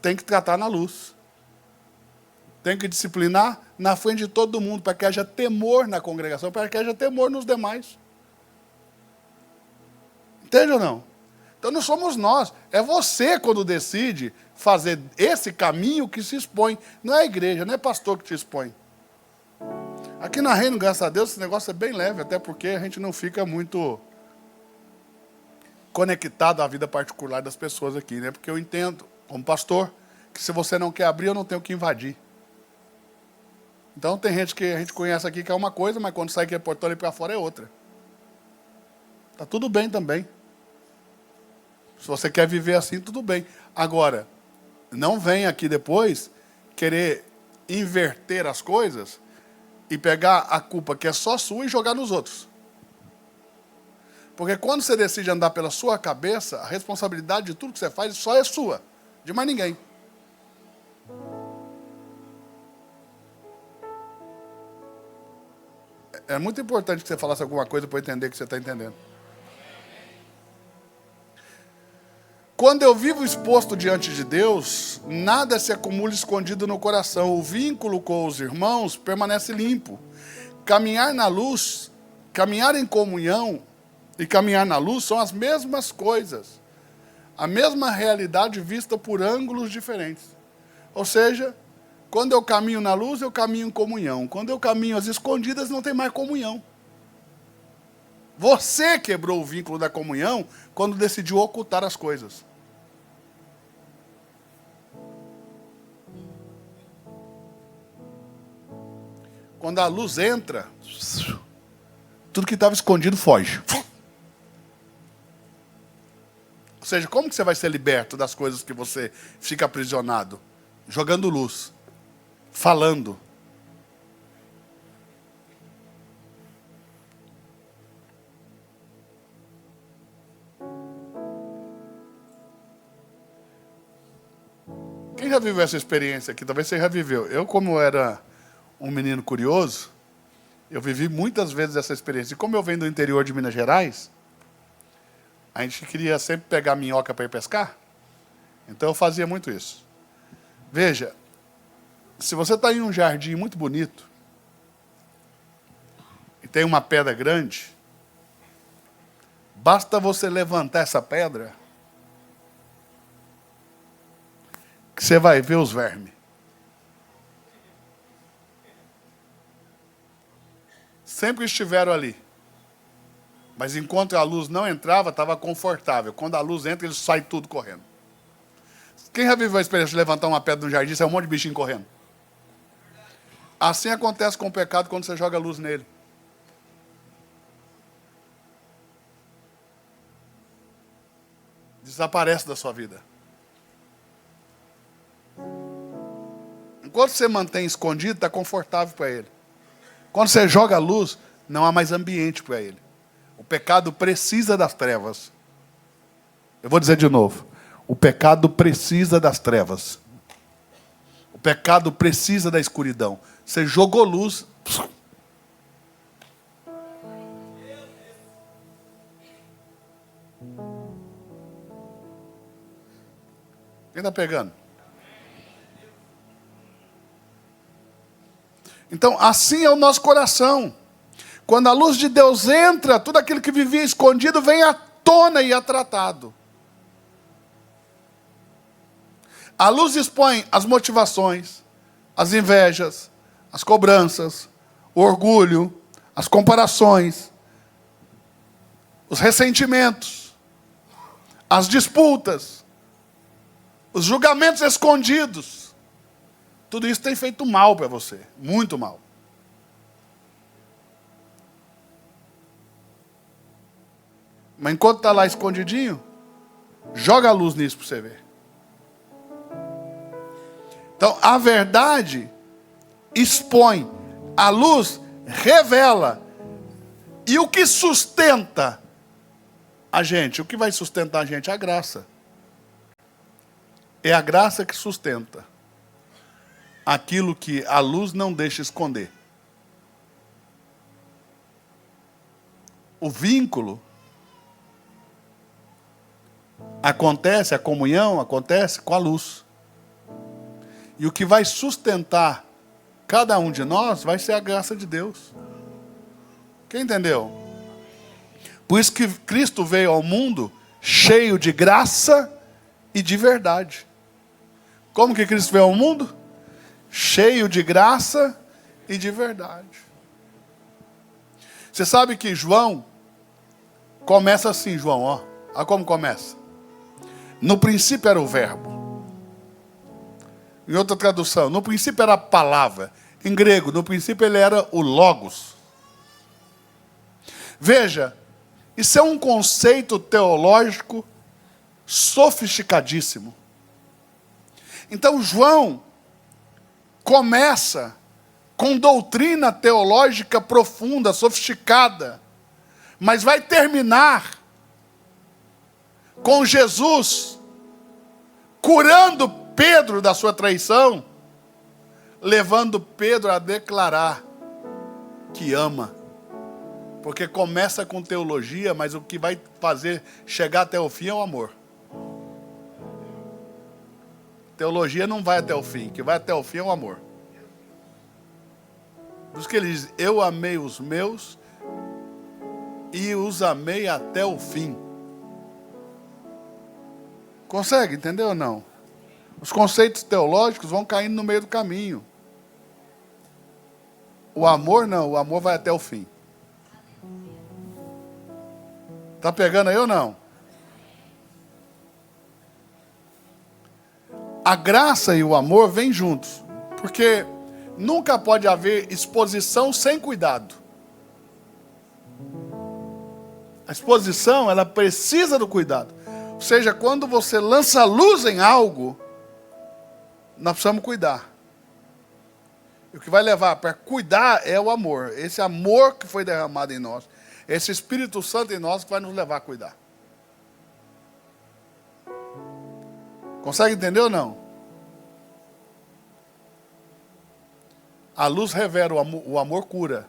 Speaker 1: tem que tratar na luz. Tem que disciplinar na frente de todo mundo, para que haja temor na congregação, para que haja temor nos demais. Entende ou não? Então não somos nós. É você quando decide fazer esse caminho que se expõe. Não é a igreja, não é pastor que te expõe. Aqui na Reino, graças a Deus, esse negócio é bem leve, até porque a gente não fica muito conectado à vida particular das pessoas aqui, né? Porque eu entendo, como pastor, que se você não quer abrir, eu não tenho que invadir. Então tem gente que a gente conhece aqui que é uma coisa, mas quando sai aqui do portão e para fora é outra. Tá tudo bem também. Se você quer viver assim, tudo bem. Agora, não vem aqui depois querer inverter as coisas e pegar a culpa que é só sua e jogar nos outros. Porque quando você decide andar pela sua cabeça, a responsabilidade de tudo que você faz só é sua, de mais ninguém. É muito importante que você falasse alguma coisa para eu entender que você está entendendo. Quando eu vivo exposto diante de Deus, nada se acumula escondido no coração. O vínculo com os irmãos permanece limpo. Caminhar na luz, caminhar em comunhão e caminhar na luz são as mesmas coisas. A mesma realidade vista por ângulos diferentes. Ou seja, quando eu caminho na luz, eu caminho em comunhão. Quando eu caminho às escondidas, não tem mais comunhão. Você quebrou o vínculo da comunhão quando decidiu ocultar as coisas. Quando a luz entra, tudo que estava escondido foge. Ou seja, como que você vai ser liberto das coisas que você fica aprisionado? Jogando luz, falando. Quem já viveu essa experiência aqui? Talvez você já viveu. Eu, como era um menino curioso, eu vivi muitas vezes essa experiência. E como eu venho do interior de Minas Gerais, a gente queria sempre pegar minhoca para ir pescar. Então eu fazia muito isso. Veja, se você está em um jardim muito bonito, e tem uma pedra grande, basta você levantar essa pedra, que você vai ver os vermes. Sempre estiveram ali. Mas enquanto a luz não entrava, estava confortável. Quando a luz entra, eles saem tudo correndo. Quem já viveu a experiência de levantar uma pedra no jardim, sai um monte de bichinho correndo? Assim acontece com o pecado quando você joga luz nele. Desaparece da sua vida. Enquanto você mantém escondido, está confortável para ele. Quando você joga a luz, não há mais ambiente para ele. O pecado precisa das trevas. Eu vou dizer de novo. O pecado precisa das trevas. O pecado precisa da escuridão. Você jogou luz. Quem está pegando? Então, assim é o nosso coração. Quando a luz de Deus entra, tudo aquilo que vivia escondido vem à tona e é tratado. A luz expõe as motivações, as invejas, as cobranças, o orgulho, as comparações, os ressentimentos, as disputas, os julgamentos escondidos. Tudo isso tem feito mal para você, muito mal. Mas enquanto está lá escondidinho, joga a luz nisso para você ver. Então, a verdade expõe, a luz revela. E o que sustenta a gente? O que vai sustentar a gente? A graça. É a graça que sustenta aquilo que a luz não deixa esconder. O vínculo acontece, a comunhão acontece com a luz. E o que vai sustentar cada um de nós vai ser a graça de Deus. Quem entendeu? Por isso que Cristo veio ao mundo cheio de graça e de verdade. Como que Cristo veio ao mundo? Cheio de graça e de verdade. Você sabe que João começa assim, João, ó. Olha como começa. No princípio era o verbo. Em outra tradução, no princípio era a palavra. Em grego, no princípio ele era o logos. Veja, isso é um conceito teológico sofisticadíssimo. Então João começa com doutrina teológica profunda, sofisticada, mas vai terminar com Jesus curando Pedro da sua traição, levando Pedro a declarar que ama. Porque começa com teologia, mas o que vai fazer chegar até o fim é o amor. Teologia não vai até o fim, o que vai até o fim é o amor. Por isso que ele diz, eu amei os meus e os amei até o fim. Consegue entender ou não? Os conceitos teológicos vão caindo no meio do caminho. O amor não, o amor vai até o fim. Está pegando aí ou não? A graça e o amor vêm juntos. Porque nunca pode haver exposição sem cuidado. A exposição, ela precisa do cuidado. Ou seja, quando você lança luz em algo, nós precisamos cuidar. E o que vai levar para cuidar é o amor. Esse amor que foi derramado em nós. Esse Espírito Santo em nós que vai nos levar a cuidar. Consegue entender ou não? A luz revela, o amor cura.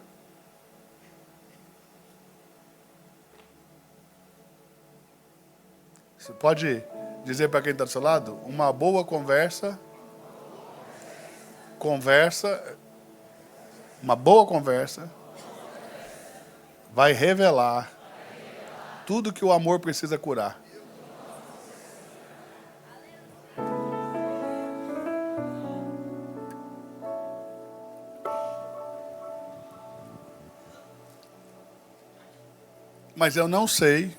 Speaker 1: Você pode dizer para quem está do seu lado? Uma boa uma boa conversa vai revelar tudo que o amor precisa curar. Mas eu não sei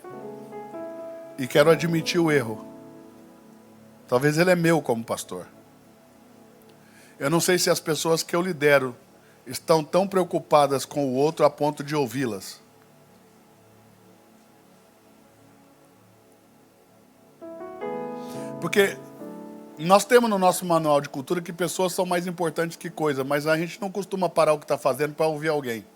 Speaker 1: e quero admitir o erro. Talvez ele é meu como pastor. Eu não sei se as pessoas que eu lidero estão tão preocupadas com o outro a ponto de ouvi-las. Porque nós temos no nosso manual de cultura que pessoas são mais importantes que coisa, mas a gente não costuma parar o que está fazendo para ouvir alguém.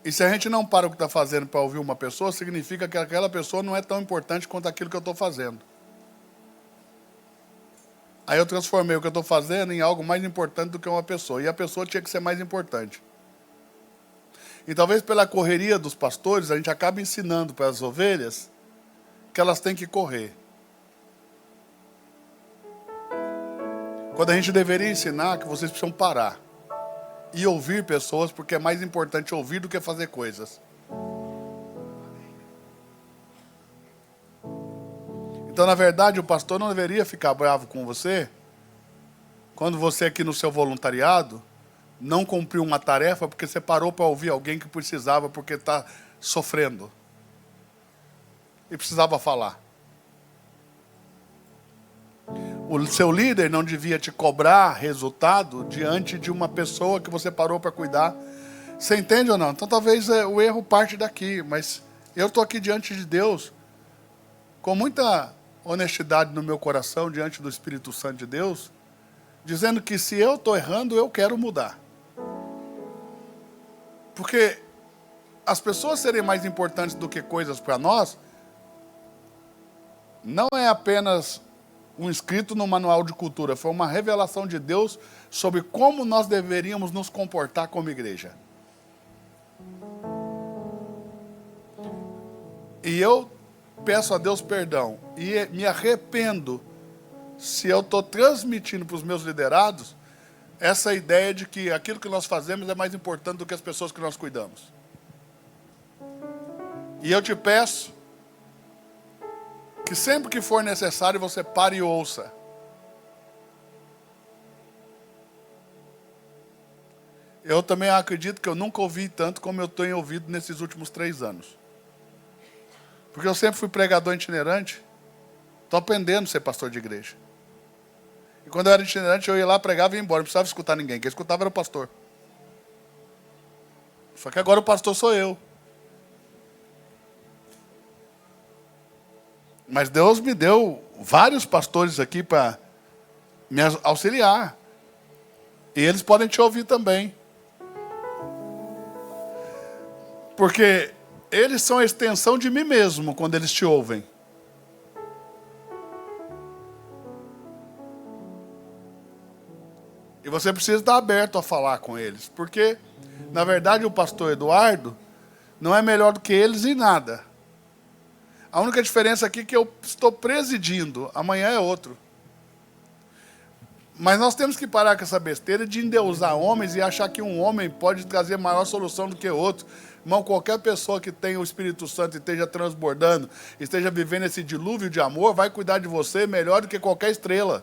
Speaker 1: E se a gente não para o que está fazendo para ouvir uma pessoa, significa que aquela pessoa não é tão importante quanto aquilo que eu estou fazendo. Aí eu transformei o que eu estou fazendo em algo mais importante do que uma pessoa. E a pessoa tinha que ser mais importante. E talvez pela correria dos pastores, a gente acaba ensinando para as ovelhas que elas têm que correr. Quando a gente deveria ensinar que vocês precisam parar e ouvir pessoas, porque é mais importante ouvir do que fazer coisas. Então, na verdade, o pastor não deveria ficar bravo com você quando você aqui no seu voluntariado não cumpriu uma tarefa porque você parou para ouvir alguém que precisava porque está sofrendo e precisava falar. O seu líder não devia te cobrar resultado diante de uma pessoa que você parou para cuidar. Você entende ou não? Então talvez o erro parte daqui, mas eu estou aqui diante de Deus com muita honestidade no meu coração, diante do Espírito Santo de Deus, dizendo que se eu estou errando, eu quero mudar. Porque as pessoas serem mais importantes do que coisas para nós, não é apenas um escrito no manual de cultura, foi uma revelação de Deus sobre como nós deveríamos nos comportar como igreja. E eu peço a Deus perdão e me arrependo se eu estou transmitindo para os meus liderados essa ideia de que aquilo que nós fazemos é mais importante do que as pessoas que nós cuidamos. E eu te peço que sempre que for necessário você pare e ouça. Eu também acredito que eu nunca ouvi tanto como eu tenho ouvido nesses últimos 3 anos. Porque eu sempre fui pregador itinerante. Estou aprendendo a ser pastor de igreja. E quando eu era itinerante, eu ia lá, pregava e ia embora. Não precisava escutar ninguém. Quem escutava era o pastor. Só que agora o pastor sou eu. Mas Deus me deu vários pastores aqui para me auxiliar. E eles podem te ouvir também. Porque eles são a extensão de mim mesmo quando eles te ouvem. E você precisa estar aberto a falar com eles. Porque, na verdade, o pastor Eduardo não é melhor do que eles em nada. A única diferença aqui é que eu estou presidindo. Amanhã é outro. Mas nós temos que parar com essa besteira de endeusar homens e achar que um homem pode trazer maior solução do que outro. Irmão, qualquer pessoa que tenha o Espírito Santo e esteja transbordando, esteja vivendo esse dilúvio de amor, vai cuidar de você melhor do que qualquer estrela.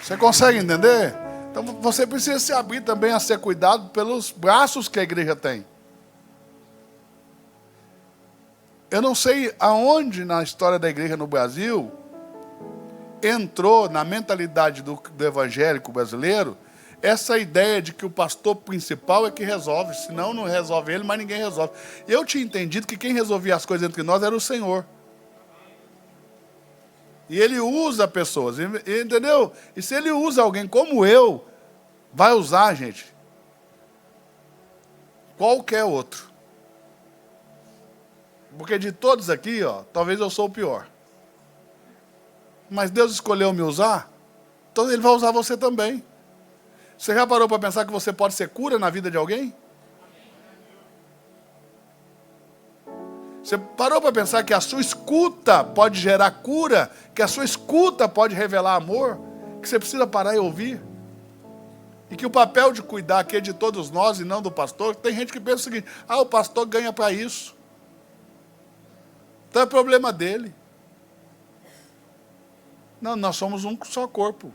Speaker 1: Você consegue entender? Então você precisa se abrir também a ser cuidado pelos braços que a igreja tem. Eu não sei aonde na história da igreja no Brasil entrou na mentalidade do evangélico brasileiro essa ideia de que o pastor principal é que resolve, senão não resolve ele, mas ninguém resolve. Eu tinha entendido que quem resolvia as coisas entre nós era o Senhor. E Ele usa pessoas, entendeu? E se Ele usa alguém como eu, vai usar, gente, qualquer outro. Porque de todos aqui, ó, talvez eu sou o pior. Mas Deus escolheu me usar, então Ele vai usar você também. Você já parou para pensar que você pode ser cura na vida de alguém? Você parou para pensar que a sua escuta pode gerar cura? Que a sua escuta pode revelar amor? Que você precisa parar e ouvir? E que o papel de cuidar aqui é de todos nós e não do pastor. Tem gente que pensa o seguinte: o pastor ganha para isso. Então é problema dele. Não, nós somos um só corpo.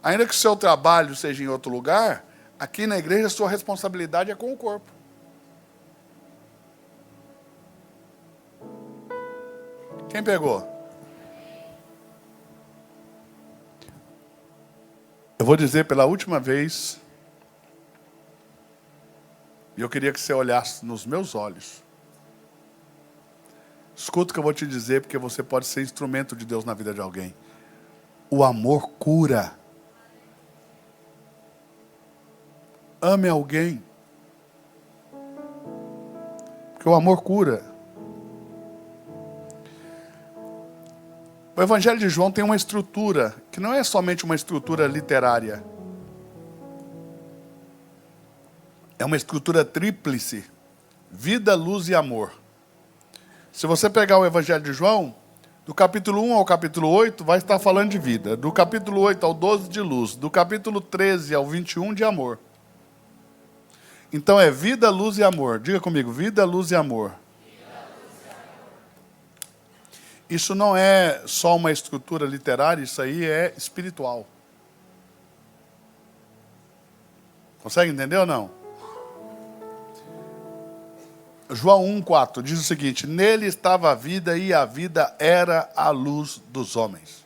Speaker 1: Ainda que o seu trabalho seja em outro lugar, aqui na igreja a sua responsabilidade é com o corpo. Quem pegou? Eu vou dizer pela última vez, e eu queria que você olhasse nos meus olhos. Escuta o que eu vou te dizer, porque você pode ser instrumento de Deus na vida de alguém. O amor cura. Ame alguém. Porque o amor cura. O Evangelho de João tem uma estrutura, que não é somente uma estrutura literária. É uma estrutura tríplice. Vida, luz e amor. Se você pegar o Evangelho de João, do capítulo 1 ao capítulo 8, vai estar falando de vida. Do capítulo 8 ao 12, de luz. Do capítulo 13 ao 21, de amor. Então é vida, luz e amor. Diga comigo, vida, luz e amor. Isso não é só uma estrutura literária, isso aí é espiritual. Consegue entender ou não? João 1,4 diz o seguinte: nele estava a vida e a vida era a luz dos homens.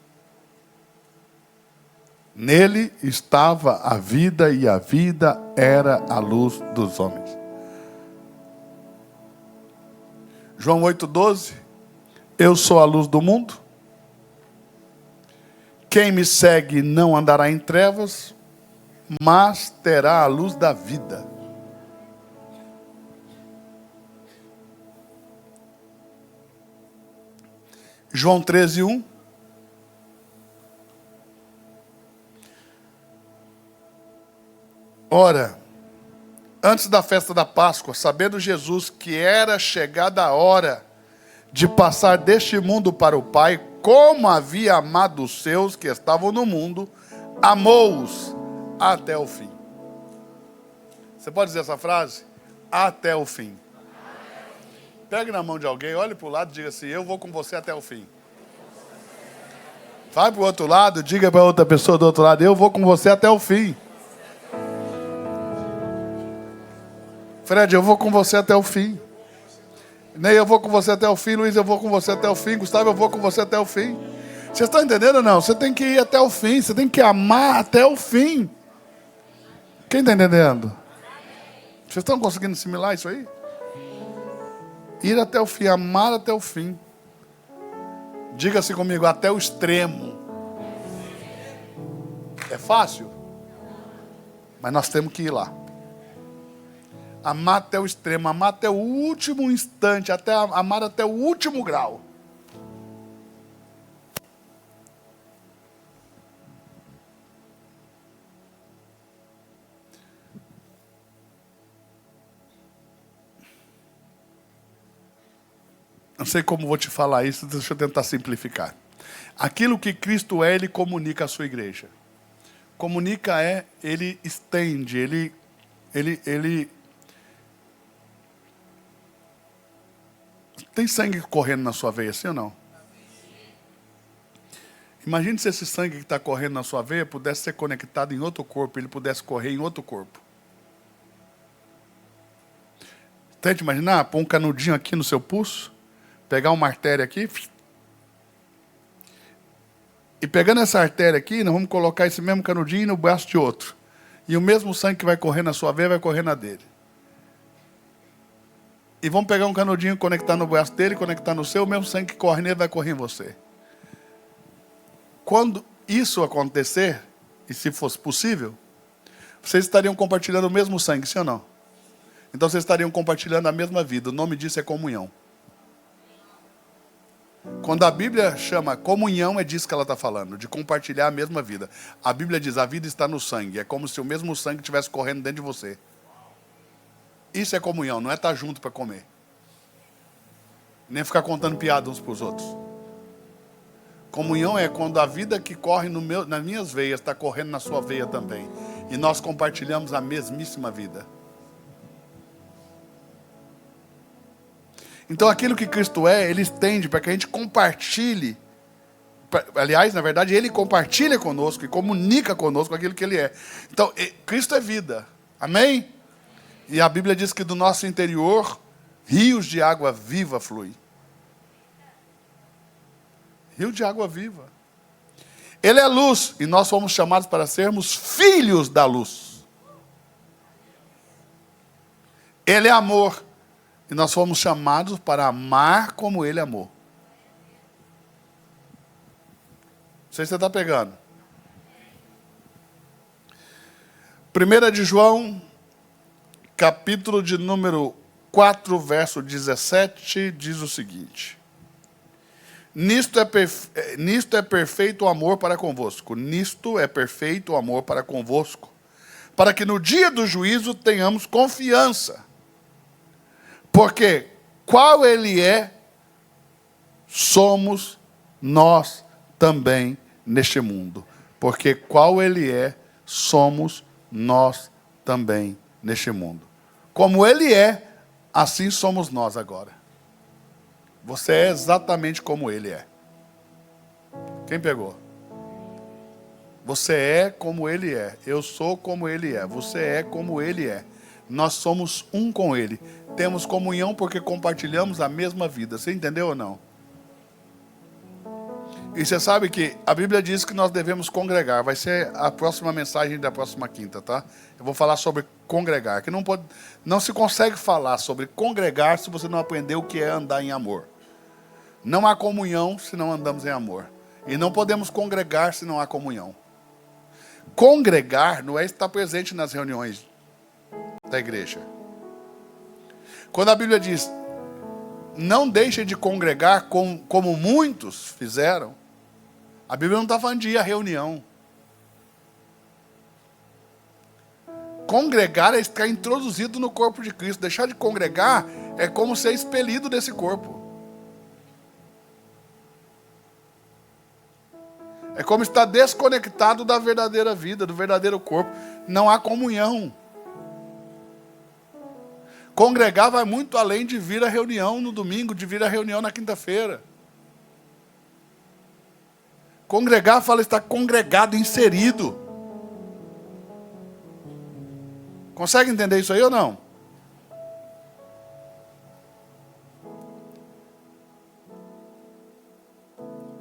Speaker 1: Nele estava a vida e a vida era a luz dos homens. João 8,12: eu sou a luz do mundo. Quem me segue não andará em trevas, mas terá a luz da vida. João 13,1. Ora, antes da festa da Páscoa, sabendo Jesus que era chegada a hora de passar deste mundo para o Pai, como havia amado os seus que estavam no mundo, amou-os até o fim. Você pode dizer essa frase? Até o fim. Pegue na mão de alguém, olhe para o lado e diga assim: eu vou com você até o fim. Vai para o outro lado, diga para outra pessoa do outro lado: eu vou com você até o fim. Fred, eu vou com você até o fim. Ney, eu vou com você até o fim. Luiz, eu vou com você até o fim. Gustavo, eu vou com você até o fim. Vocês estão entendendo ou não? Você tem que ir até o fim. Você tem que amar até o fim. Quem está entendendo? Vocês estão conseguindo assimilar isso aí? Ir até o fim, amar até o fim. Diga-se comigo: até o extremo. É fácil? Mas nós temos que ir lá. Amar até o extremo, amar até o último instante, amar até o último grau. Não sei como vou te falar isso, deixa eu tentar simplificar. Aquilo que Cristo é, Ele comunica à sua igreja. Comunica Ele estende, Ele tem sangue correndo na sua veia, sim ou não? Imagine se esse sangue que está correndo na sua veia pudesse ser conectado em outro corpo, ele pudesse correr em outro corpo. Tente imaginar, pôr um canudinho aqui no seu pulso, pegar uma artéria aqui, e pegando essa artéria aqui, nós vamos colocar esse mesmo canudinho no braço de outro. E o mesmo sangue que vai correr na sua veia vai correr na dele. E vamos pegar um canudinho, conectar no braço dele, conectar no seu, o mesmo sangue que corre nele vai correr em você. Quando isso acontecer, e se fosse possível, vocês estariam compartilhando o mesmo sangue, sim ou não? Então vocês estariam compartilhando a mesma vida. O nome disso é comunhão. Quando a Bíblia chama comunhão, é disso que ela está falando, de compartilhar a mesma vida. A Bíblia diz: a vida está no sangue. É como se o mesmo sangue estivesse correndo dentro de você. Isso é comunhão, não é estar junto para comer. Nem ficar contando piada uns para os outros. Comunhão é quando a vida que corre nas minhas veias está correndo na sua veia também. E nós compartilhamos a mesmíssima vida. Então aquilo que Cristo é, Ele estende para que a gente compartilhe. Aliás, na verdade, Ele compartilha conosco e comunica conosco aquilo que Ele é. Então, Cristo é vida. Amém? E a Bíblia diz que do nosso interior, rios de água viva fluem. Rio de água viva. Ele é luz e nós fomos chamados para sermos filhos da luz. Ele é amor e nós fomos chamados para amar como Ele amou. Não sei se você está pegando. 1 de João, capítulo de número 4, verso 17, diz o seguinte: Nisto é perfeito o amor para convosco. Nisto é perfeito o amor para convosco, para que no dia do juízo tenhamos confiança. Porque qual Ele é, somos nós também neste mundo. Porque qual Ele é, somos nós também neste mundo. Como Ele é, assim somos nós agora. Você é exatamente como Ele é. Quem pegou? Você é como Ele é. Eu sou como Ele é. Você é como Ele é. Nós somos um com Ele. Temos comunhão porque compartilhamos a mesma vida. Você entendeu ou não? E você sabe que a Bíblia diz que nós devemos congregar. Vai ser a próxima mensagem da próxima quinta, tá? Eu vou falar sobre congregar. Que não se consegue falar sobre congregar se você não aprender o que é andar em amor. Não há comunhão se não andamos em amor. E não podemos congregar se não há comunhão. Congregar não é estar presente nas reuniões da igreja. Quando a Bíblia diz: não deixem de congregar como muitos fizeram, a Bíblia não está falando de ir à reunião. Congregar é estar introduzido no corpo de Cristo. Deixar de congregar é como ser expelido desse corpo. É como estar desconectado da verdadeira vida, do verdadeiro corpo. Não há comunhão. Congregar vai muito além de vir à reunião no domingo, de vir à reunião na quinta-feira. Congregar fala estar congregado, inserido. Consegue entender isso aí ou não?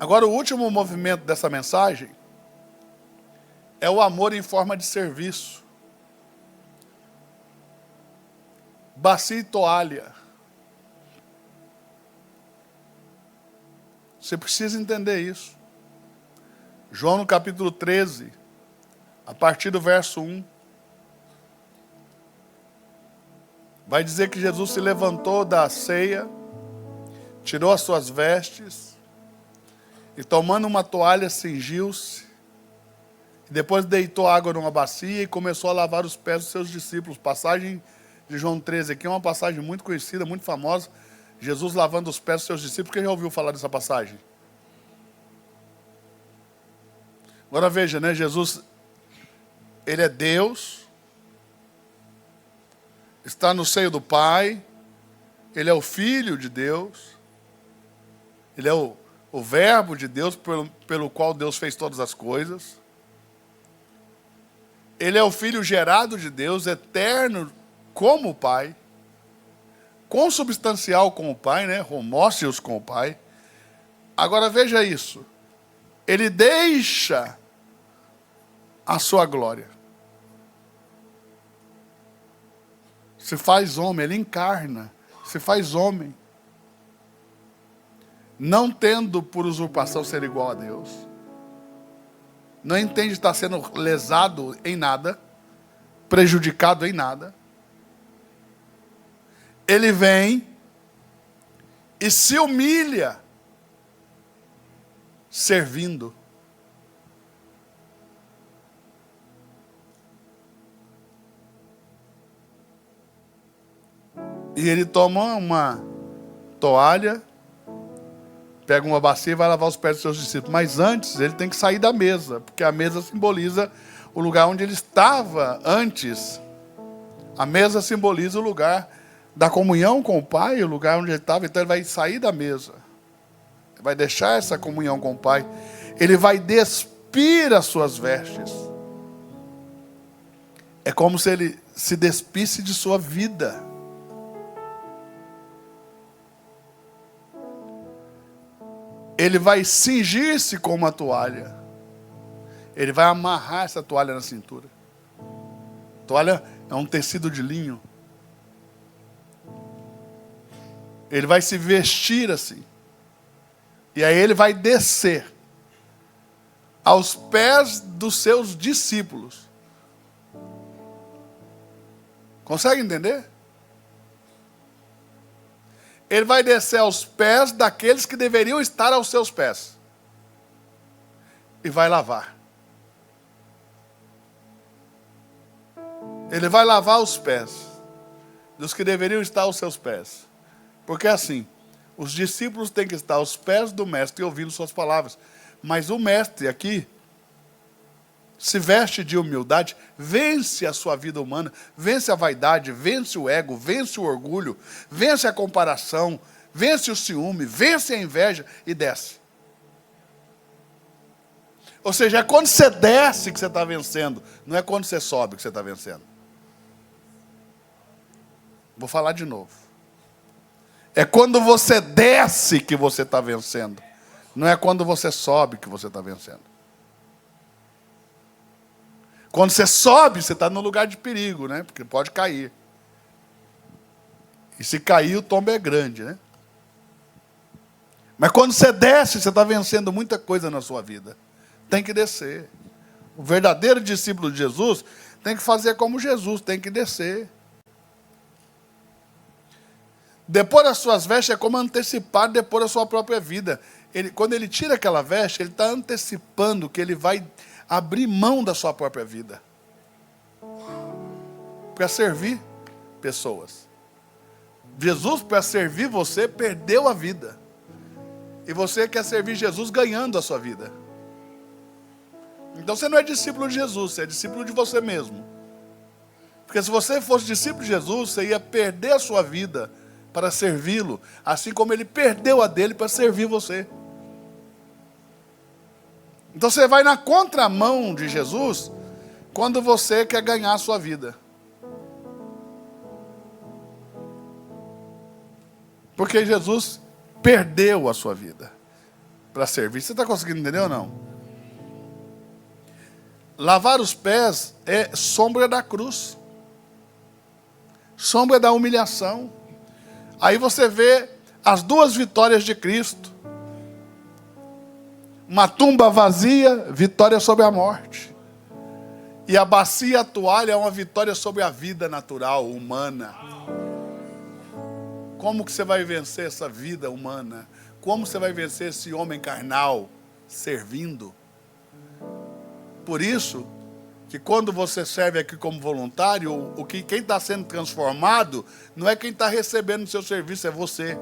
Speaker 1: Agora, o último movimento dessa mensagem é o amor em forma de serviço. Bacia e toalha. Você precisa entender isso. João no capítulo 13, a partir do verso 1, vai dizer que Jesus se levantou da ceia, tirou as suas vestes, e tomando uma toalha cingiu-se, e depois deitou água numa bacia e começou a lavar os pés dos seus discípulos. Passagem de João 13 aqui é uma passagem muito conhecida, muito famosa. Jesus lavando os pés dos seus discípulos. Quem já ouviu falar dessa passagem? Agora veja, né? Jesus, ele é Deus, está no seio do Pai, ele é o Filho de Deus, ele é o Verbo de Deus pelo qual Deus fez todas as coisas. Ele é o Filho gerado de Deus, eterno como o Pai, consubstancial com o Pai, né? Homócios com o Pai. Agora veja isso. Ele deixa a sua glória. Se faz homem, ele encarna, se faz homem. Não tendo por usurpação ser igual a Deus. Não entende estar sendo lesado em nada, prejudicado em nada. Ele vem e se humilha, servindo. E ele toma uma toalha, pega uma bacia e vai lavar os pés dos seus discípulos. Mas antes, ele tem que sair da mesa, porque a mesa simboliza o lugar onde ele estava antes. A mesa simboliza o lugar da comunhão com o Pai, o lugar onde ele estava. Então ele vai sair da mesa. Ele vai deixar essa comunhão com o Pai. Ele vai despir as suas vestes. É como se ele se despisse de sua vida. Ele vai cingir-se com uma toalha. Ele vai amarrar essa toalha na cintura. A toalha é um tecido de linho. Ele vai se vestir assim. E aí ele vai descer aos pés dos seus discípulos. Consegue entender? Ele vai descer aos pés daqueles que deveriam estar aos seus pés. E vai lavar. Ele vai lavar os pés dos que deveriam estar aos seus pés. Porque assim, os discípulos têm que estar aos pés do mestre e ouvindo suas palavras. Mas o mestre aqui se veste de humildade, vence a sua vida humana, vence a vaidade, vence o ego, vence o orgulho, vence a comparação, vence o ciúme, vence a inveja e desce. Ou seja, é quando você desce que você está vencendo, não é quando você sobe que você está vencendo. Vou falar de novo. É quando você desce que você está vencendo, não é quando você sobe que você está vencendo. Quando você sobe, você está no lugar de perigo, né? Porque pode cair. E se cair, o tombo é grande, né? Mas quando você desce, você está vencendo muita coisa na sua vida. Tem que descer. O verdadeiro discípulo de Jesus tem que fazer como Jesus, tem que descer. Depor as suas vestes é como antecipar depor a sua própria vida. Quando ele tira aquela veste, ele está antecipando que ele vai abrir mão da sua própria vida para servir pessoas. Jesus, para servir você, perdeu a vida. E você quer servir Jesus ganhando a sua vida. Então você não é discípulo de Jesus, você é discípulo de você mesmo. Porque se você fosse discípulo de Jesus, você ia perder a sua vida para servi-lo, assim como ele perdeu a dele para servir você. Então você vai na contramão de Jesus quando você quer ganhar a sua vida. Porque Jesus perdeu a sua vida para servir. Você está conseguindo entender ou não? Lavar os pés é sombra da cruz. Sombra da humilhação. Aí você vê as duas vitórias de Cristo. Uma tumba vazia, vitória sobre a morte. E a bacia e a toalha é uma vitória sobre a vida natural, humana. Como que você vai vencer essa vida humana? Como você vai vencer esse homem carnal servindo? Por isso que quando você serve aqui como voluntário, quem está sendo transformado não é quem está recebendo o seu serviço, é você.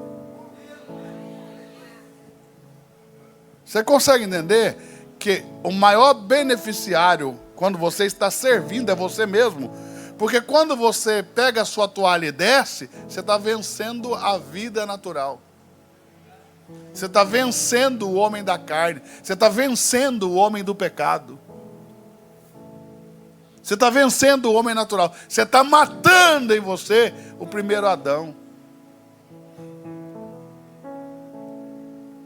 Speaker 1: Você consegue entender que o maior beneficiário quando você está servindo é você mesmo? Porque quando você pega a sua toalha e desce, você está vencendo a vida natural. Você está vencendo o homem da carne. Você está vencendo o homem do pecado. Você está vencendo o homem natural. Você está matando em você o primeiro Adão.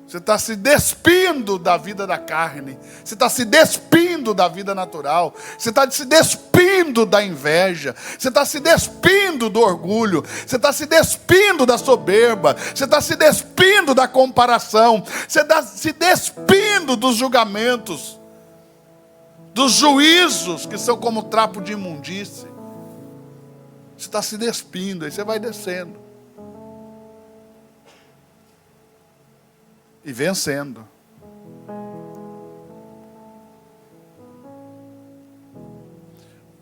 Speaker 1: Você está se despindo da vida da carne. Você está se despindo da vida natural. Você está se despindo da inveja. Você está se despindo do orgulho. Você está se despindo da soberba. Você está se despindo da comparação. Você está se despindo dos julgamentos. Dos juízos que são como trapo de imundície. Você está se despindo. Aí você vai descendo. E vencendo.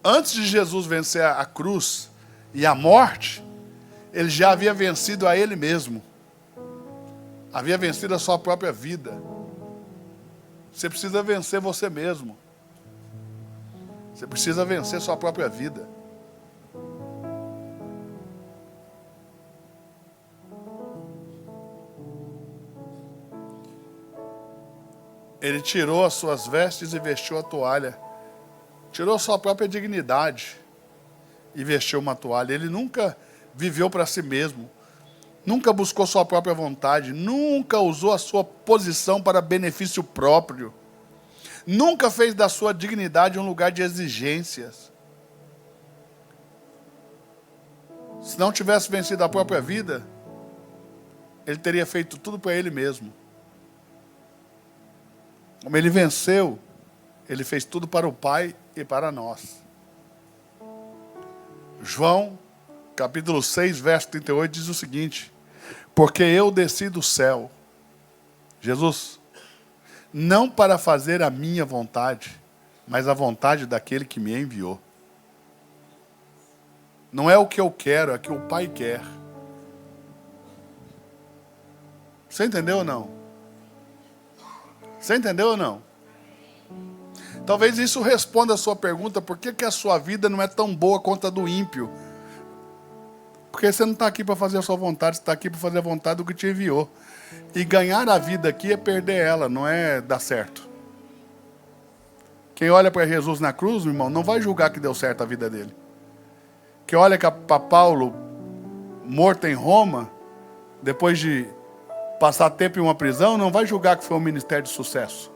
Speaker 1: Antes de Jesus vencer a cruz e a morte, ele já havia vencido a ele mesmo. Havia vencido a sua própria vida. Você precisa vencer você mesmo. Você precisa vencer a sua própria vida. Ele tirou as suas vestes e vestiu a toalha. Tirou a sua própria dignidade e vestiu uma toalha. Ele nunca viveu para si mesmo. Nunca buscou sua própria vontade. Nunca usou a sua posição para benefício próprio. Nunca fez da sua dignidade um lugar de exigências. Se não tivesse vencido a própria vida, ele teria feito tudo para ele mesmo. Como ele venceu, ele fez tudo para o Pai e para nós. João, capítulo 6, verso 38, diz o seguinte: porque eu desci do céu, Jesus, não para fazer a minha vontade, mas a vontade daquele que me enviou. Não é o que eu quero, é o que o Pai quer. Você entendeu ou não? Você entendeu ou não? Talvez isso responda a sua pergunta: por que a sua vida não é tão boa quanto a do ímpio? Porque você não está aqui para fazer a sua vontade, você está aqui para fazer a vontade do que te enviou. E ganhar a vida aqui é perder ela, não é dar certo. Quem olha para Jesus na cruz, meu irmão, não vai julgar que deu certo a vida dele. Quem olha para Paulo morto em Roma, depois de passar tempo em uma prisão, não vai julgar que foi um ministério de sucesso.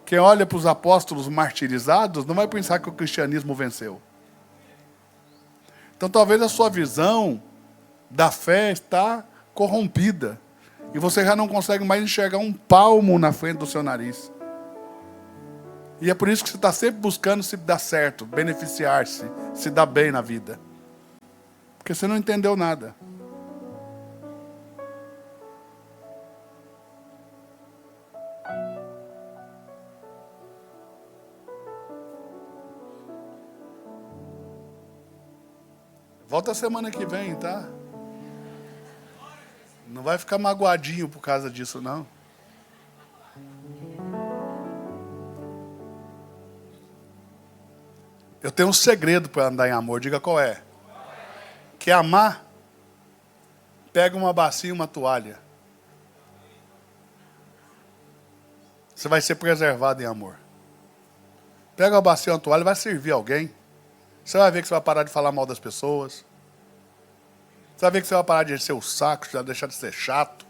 Speaker 1: Quem olha para os apóstolos martirizados, não vai pensar que o cristianismo venceu. Então talvez a sua visão da fé está corrompida. E você já não consegue mais enxergar um palmo na frente do seu nariz. E é por isso que você está sempre buscando se dar certo, beneficiar-se, se dar bem na vida. Porque você não entendeu nada. Volta semana que vem, tá? Não vai ficar magoadinho por causa disso, não. Eu tenho um segredo para andar em amor. Diga qual é. Quer amar? Pega uma bacia e uma toalha. Você vai ser preservado em amor. Pega uma bacia e uma toalha e vai servir alguém. Você vai ver que você vai parar de falar mal das pessoas. Você vai ver que você vai parar de encher o saco, já deixar de ser chato.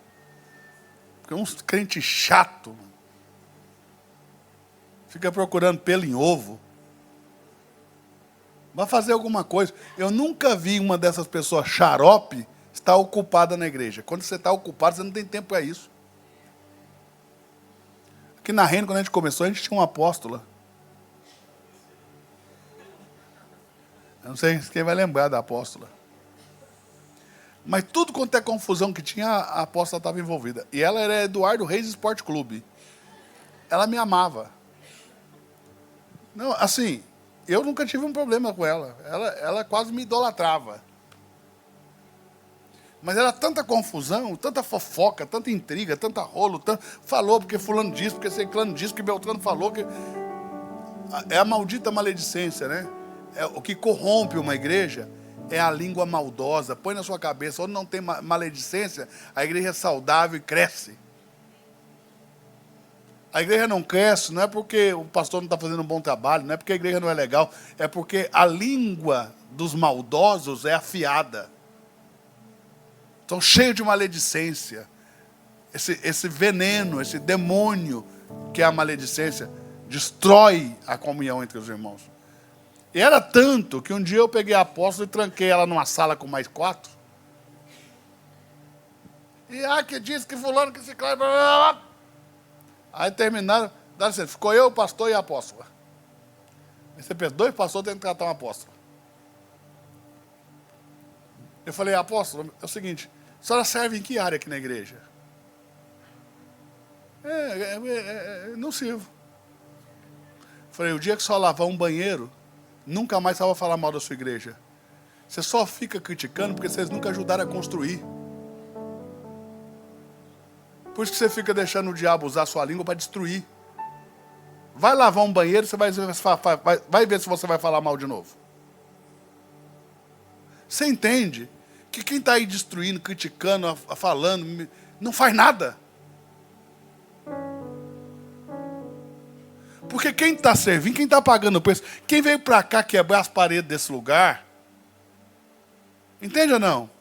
Speaker 1: Porque uns crentes chato fica procurando pelo em ovo. Vai fazer alguma coisa. Eu nunca vi uma dessas pessoas xarope estar ocupada na igreja. Quando você está ocupado, você não tem tempo para isso. Aqui na Reino, quando a gente começou, a gente tinha uma apóstola. Eu não sei quem vai lembrar da apóstola. Mas tudo quanto é confusão que tinha, a apóstola estava envolvida. E ela era Eduardo Reis Esporte Clube. Ela me amava. Não, assim, eu nunca tive um problema com ela. Ela quase me idolatrava. Mas era tanta confusão, tanta fofoca, tanta intriga, tanta rolo, falou porque fulano disse, porque ciclano disse, que Beltrano falou. Que... É a maldita maledicência, né? O que corrompe uma igreja é a língua maldosa. Põe na sua cabeça, onde não tem maledicência, a igreja é saudável e cresce. A igreja não cresce, não é porque o pastor não está fazendo um bom trabalho, não é porque a igreja não é legal, é porque a língua dos maldosos é afiada. Estão cheios de maledicência. Esse veneno, esse demônio que é a maledicência, destrói a comunhão entre os irmãos. E era tanto que um dia eu peguei a apóstola e tranquei ela numa sala com mais 4. E que disse que fulano, que ciclano... Aí terminaram, dá licença, ficou eu, o pastor e a apóstola. Aí você pensa, 2 pastores têm que tratar uma apóstola. Eu falei, apóstolo, é o seguinte, a senhora serve em que área aqui na igreja? Não sirvo. Falei, o dia que só lavar um banheiro, nunca mais vai falar mal da sua igreja. Você só fica criticando porque vocês nunca ajudaram a construir. Por isso que você fica deixando o diabo usar a sua língua para destruir. Vai lavar um banheiro, você vai ver se você vai falar mal de novo. Você entende que quem está aí destruindo, criticando, falando, não faz nada. Porque quem está servindo, quem está pagando o preço, quem veio para cá quebrar as paredes desse lugar, entende ou não?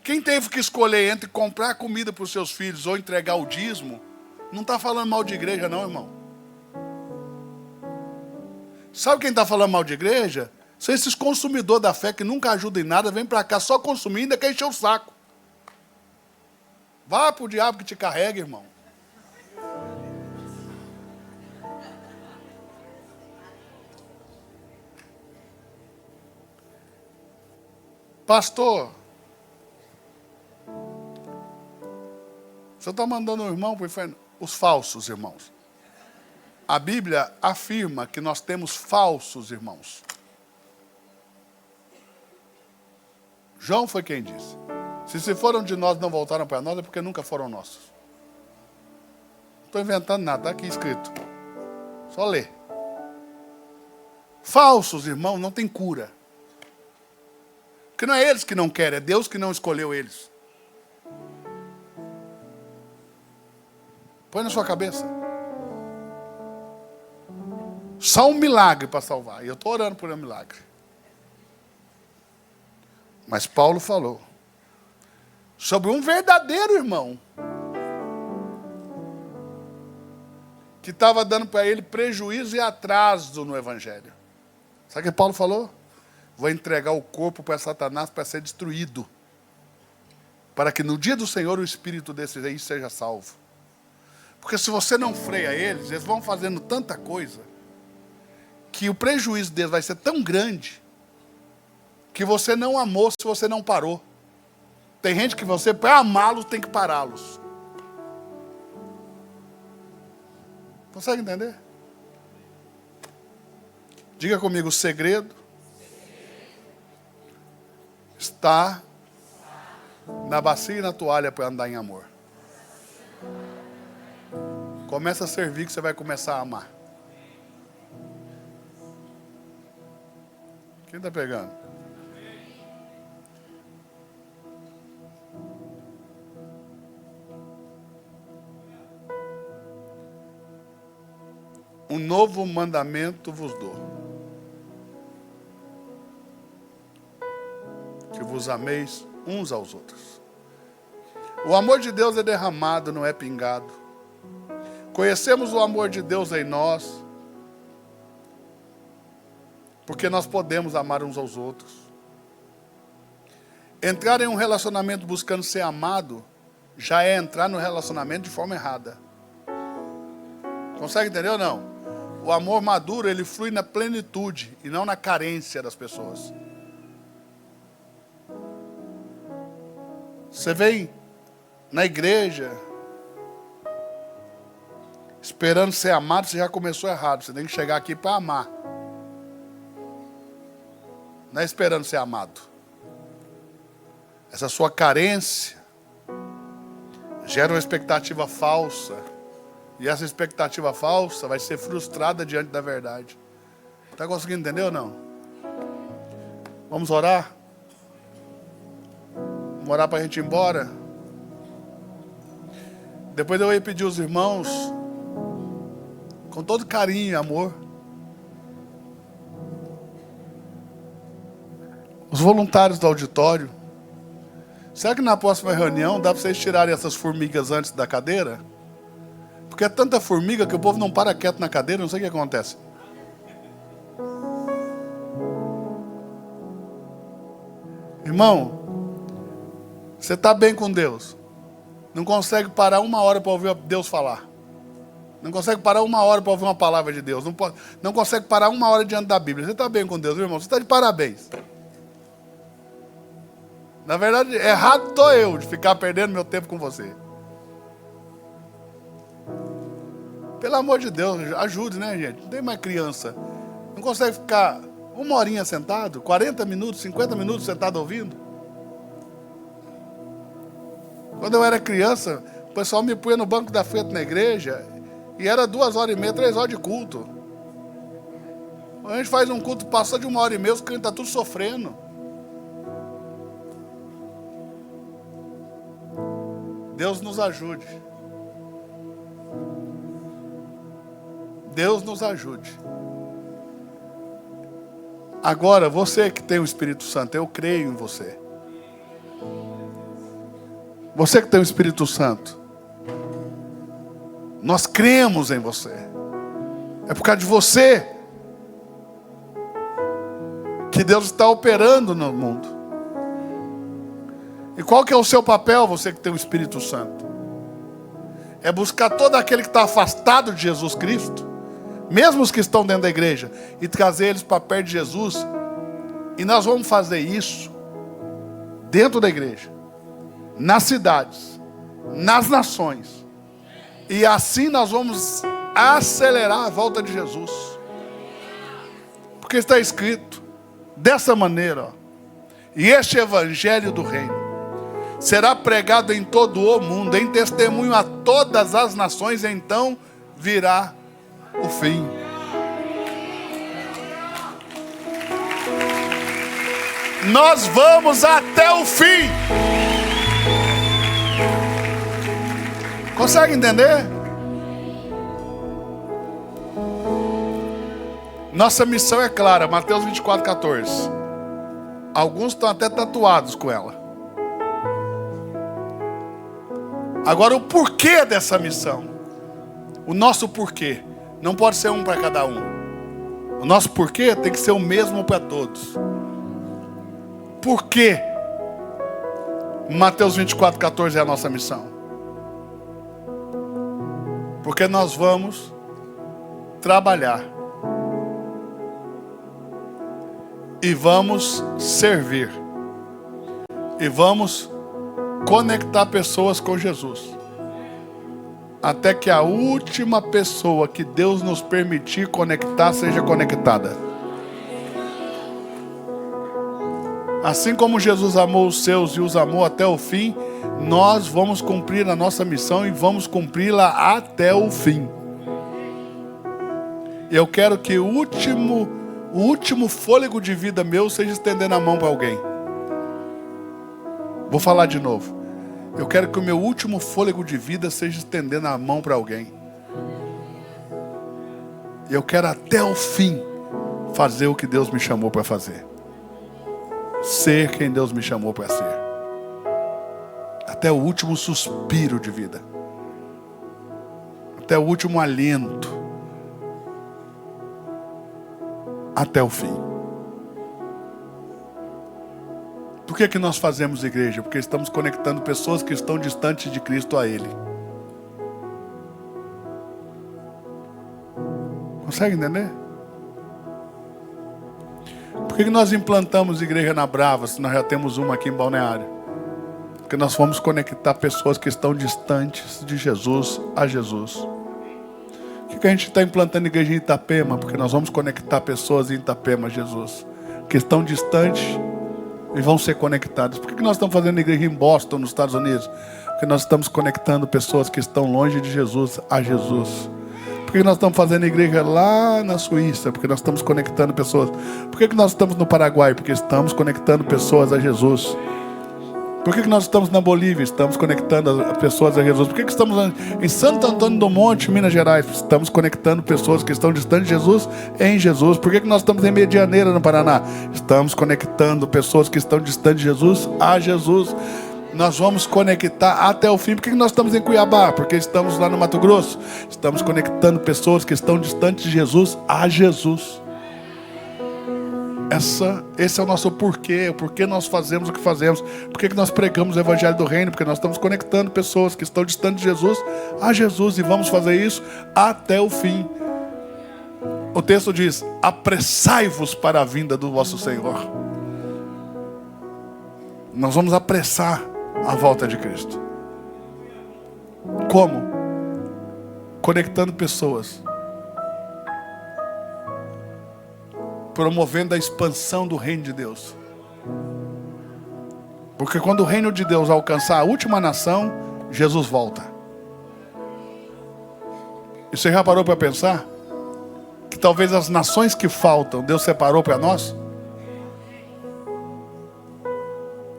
Speaker 1: Quem teve que escolher entre comprar comida para os seus filhos ou entregar o dízimo, não está falando mal de igreja não, irmão. Sabe quem está falando mal de igreja? São esses consumidores da fé que nunca ajudam em nada, vem para cá só consumindo e ainda quer encher o saco. Vá para o diabo que te carrega, irmão. Pastor, você está mandando o irmão para o inferno? Os falsos irmãos. A Bíblia afirma que nós temos falsos irmãos. João foi quem disse. Se foram de nós e não voltaram para nós, é porque nunca foram nossos. Não estou inventando nada, está aqui escrito. Só ler. Falsos irmãos não tem cura. Porque não é eles que não querem, é Deus que não escolheu eles. Põe na sua cabeça. Só um milagre para salvar. E eu estou orando por um milagre. Mas Paulo falou sobre um verdadeiro irmão que estava dando para ele prejuízo e atraso no evangelho. Sabe o que Paulo falou? Vou entregar o corpo para Satanás para ser destruído, para que no dia do Senhor o espírito desses aí seja salvo. Porque se você não freia eles, eles vão fazendo tanta coisa que o prejuízo deles vai ser tão grande que você não amou se você não parou. Tem gente que você, para amá-los, tem que pará-los. Consegue entender? Diga comigo, o segredo está na bacia e na toalha para andar em amor. Começa a servir que você vai começar a amar. Quem está pegando? Um novo mandamento vos dou: que vos ameis uns aos outros. O amor de Deus é derramado, não é pingado. Conhecemos o amor de Deus em nós, porque nós podemos amar uns aos outros. Entrar em um relacionamento buscando ser amado, já é entrar no relacionamento de forma errada. Consegue entender ou não? O amor maduro, ele flui na plenitude e não na carência das pessoas. Você vem na igreja esperando ser amado, você já começou errado. Você tem que chegar aqui para amar. Não é esperando ser amado. Essa sua carência gera uma expectativa falsa. E essa expectativa falsa vai ser frustrada diante da verdade. Está conseguindo entender ou não? Vamos orar? Vamos orar para a gente ir embora? Depois eu ia pedir aos irmãos, com todo carinho e amor, os voluntários do auditório, será que na próxima reunião dá para vocês tirarem essas formigas antes da cadeira? Porque é tanta formiga que o povo não para quieto na cadeira, não sei o que acontece. Irmão, você está bem com Deus, não consegue parar uma hora para ouvir Deus falar. Não consegue parar uma hora para ouvir uma palavra de Deus. Não consegue parar uma hora diante da Bíblia. Você está bem com Deus, irmão? Você está de parabéns. Na verdade, errado estou eu de ficar perdendo meu tempo com você. Pelo amor de Deus, ajude, né, gente? Não tem mais criança. Não consegue ficar uma horinha sentado, 40 minutos, 50 minutos sentado ouvindo? Quando eu era criança, o pessoal me punha no banco da frente na igreja e era 2h30, 3 horas de culto. A gente faz um culto, passou de 1h30, os crentes estão tudo sofrendo. Deus nos ajude. Deus nos ajude. Agora, você que tem o Espírito Santo, eu creio em você. Você que tem o Espírito Santo, nós cremos em você. É por causa de você que Deus está operando no mundo. E qual que é o seu papel, você que tem o Espírito Santo? É buscar todo aquele que está afastado de Jesus Cristo, mesmo os que estão dentro da igreja, e trazer eles para perto de Jesus. E nós vamos fazer isso dentro da igreja, nas cidades, nas nações. E assim nós vamos acelerar a volta de Jesus. Porque está escrito dessa maneira, ó, e este evangelho do reino será pregado em todo o mundo, em testemunho a todas as nações, e então virá o fim. Nós vamos até o fim. Consegue entender? Nossa missão é clara, Mateus 24:14. Alguns estão até tatuados com ela. Agora, o porquê dessa missão, o nosso porquê, não pode ser um para cada um. O nosso porquê tem que ser o mesmo para todos. Por quê? Mateus 24:14 é a nossa missão. Porque nós vamos trabalhar e vamos servir e vamos conectar pessoas com Jesus, até que a última pessoa que Deus nos permitir conectar seja conectada. Assim como Jesus amou os seus e os amou até o fim, nós vamos cumprir a nossa missão e vamos cumpri-la até o fim. Eu quero que o o último fôlego de vida meu seja estendendo a mão para alguém. Vou falar de novo. Eu quero que o meu último fôlego de vida seja estendendo a mão para alguém. Eu quero até o fim fazer o que Deus me chamou para fazer. Ser quem Deus me chamou para ser. Até o último suspiro de vida. Até o último aliento. Até o fim. Por que nós fazemos igreja? Porque estamos conectando pessoas que estão distantes de Cristo a Ele. Consegue entender? Por que nós implantamos igreja na Brava, se nós já temos uma aqui em Balneário? Porque nós vamos conectar pessoas que estão distantes de Jesus a Jesus. Por que a gente está implantando igreja em Itapema? Porque nós vamos conectar pessoas em Itapema a Jesus, que estão distantes e vão ser conectados. Por que nós estamos fazendo igreja em Boston, nos Estados Unidos? Porque nós estamos conectando pessoas que estão longe de Jesus a Jesus. Por que nós estamos fazendo igreja lá na Suíça? Porque nós estamos conectando pessoas. Por que nós estamos no Paraguai? Porque estamos conectando pessoas a Jesus. Por que nós estamos na Bolívia? Estamos conectando as pessoas a Jesus. Por que estamos em Santo Antônio do Monte, Minas Gerais? Estamos conectando pessoas que estão distantes de Jesus em Jesus. Por que nós estamos em Medianeira, no Paraná? Estamos conectando pessoas que estão distantes de Jesus a Jesus. Nós vamos conectar até o fim. Por que nós estamos em Cuiabá? Porque estamos lá no Mato Grosso. Estamos conectando pessoas que estão distantes de Jesus a Jesus. Esse é o nosso porquê. O porquê nós fazemos o que fazemos. Por que nós pregamos o Evangelho do Reino? Porque nós estamos conectando pessoas que estão distantes de Jesus a Jesus. E vamos fazer isso até o fim. O texto diz: apressai-vos para a vinda do vosso Senhor. Nós vamos apressar a volta de Cristo. Como? Conectando pessoas, promovendo a expansão do reino de Deus. Porque quando o reino de Deus alcançar a última nação, Jesus volta. E você já parou para pensar que talvez as nações que faltam, Deus separou para nós?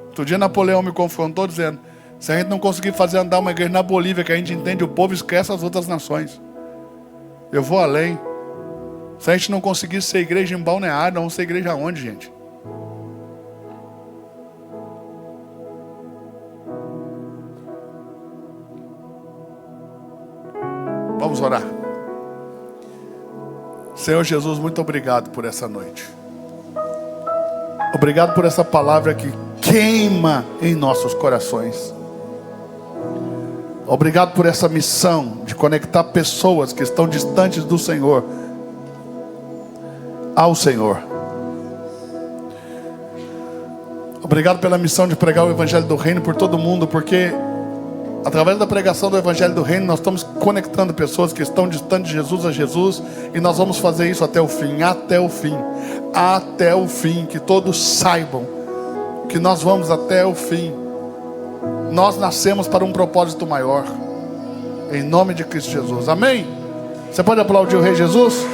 Speaker 1: Outro dia Napoleão me confrontou dizendo: se a gente não conseguir fazer andar uma igreja na Bolívia, que a gente entende o povo, esquece as outras nações. Eu vou além. Se a gente não conseguir ser igreja em Balneário, nós vamos ser igreja aonde, gente? Vamos orar. Senhor Jesus, muito obrigado por essa noite. Obrigado por essa palavra que queima em nossos corações. Obrigado por essa missão de conectar pessoas que estão distantes do Senhor ao Senhor. Obrigado pela missão de pregar o Evangelho do Reino por todo mundo, porque através da pregação do Evangelho do Reino nós estamos conectando pessoas que estão distantes de Jesus a Jesus, e nós vamos fazer isso até o fim, até o fim, até o fim. Que todos saibam que nós vamos até o fim. Nós nascemos para um propósito maior, em nome de Cristo Jesus, amém? Você pode aplaudir o Rei Jesus?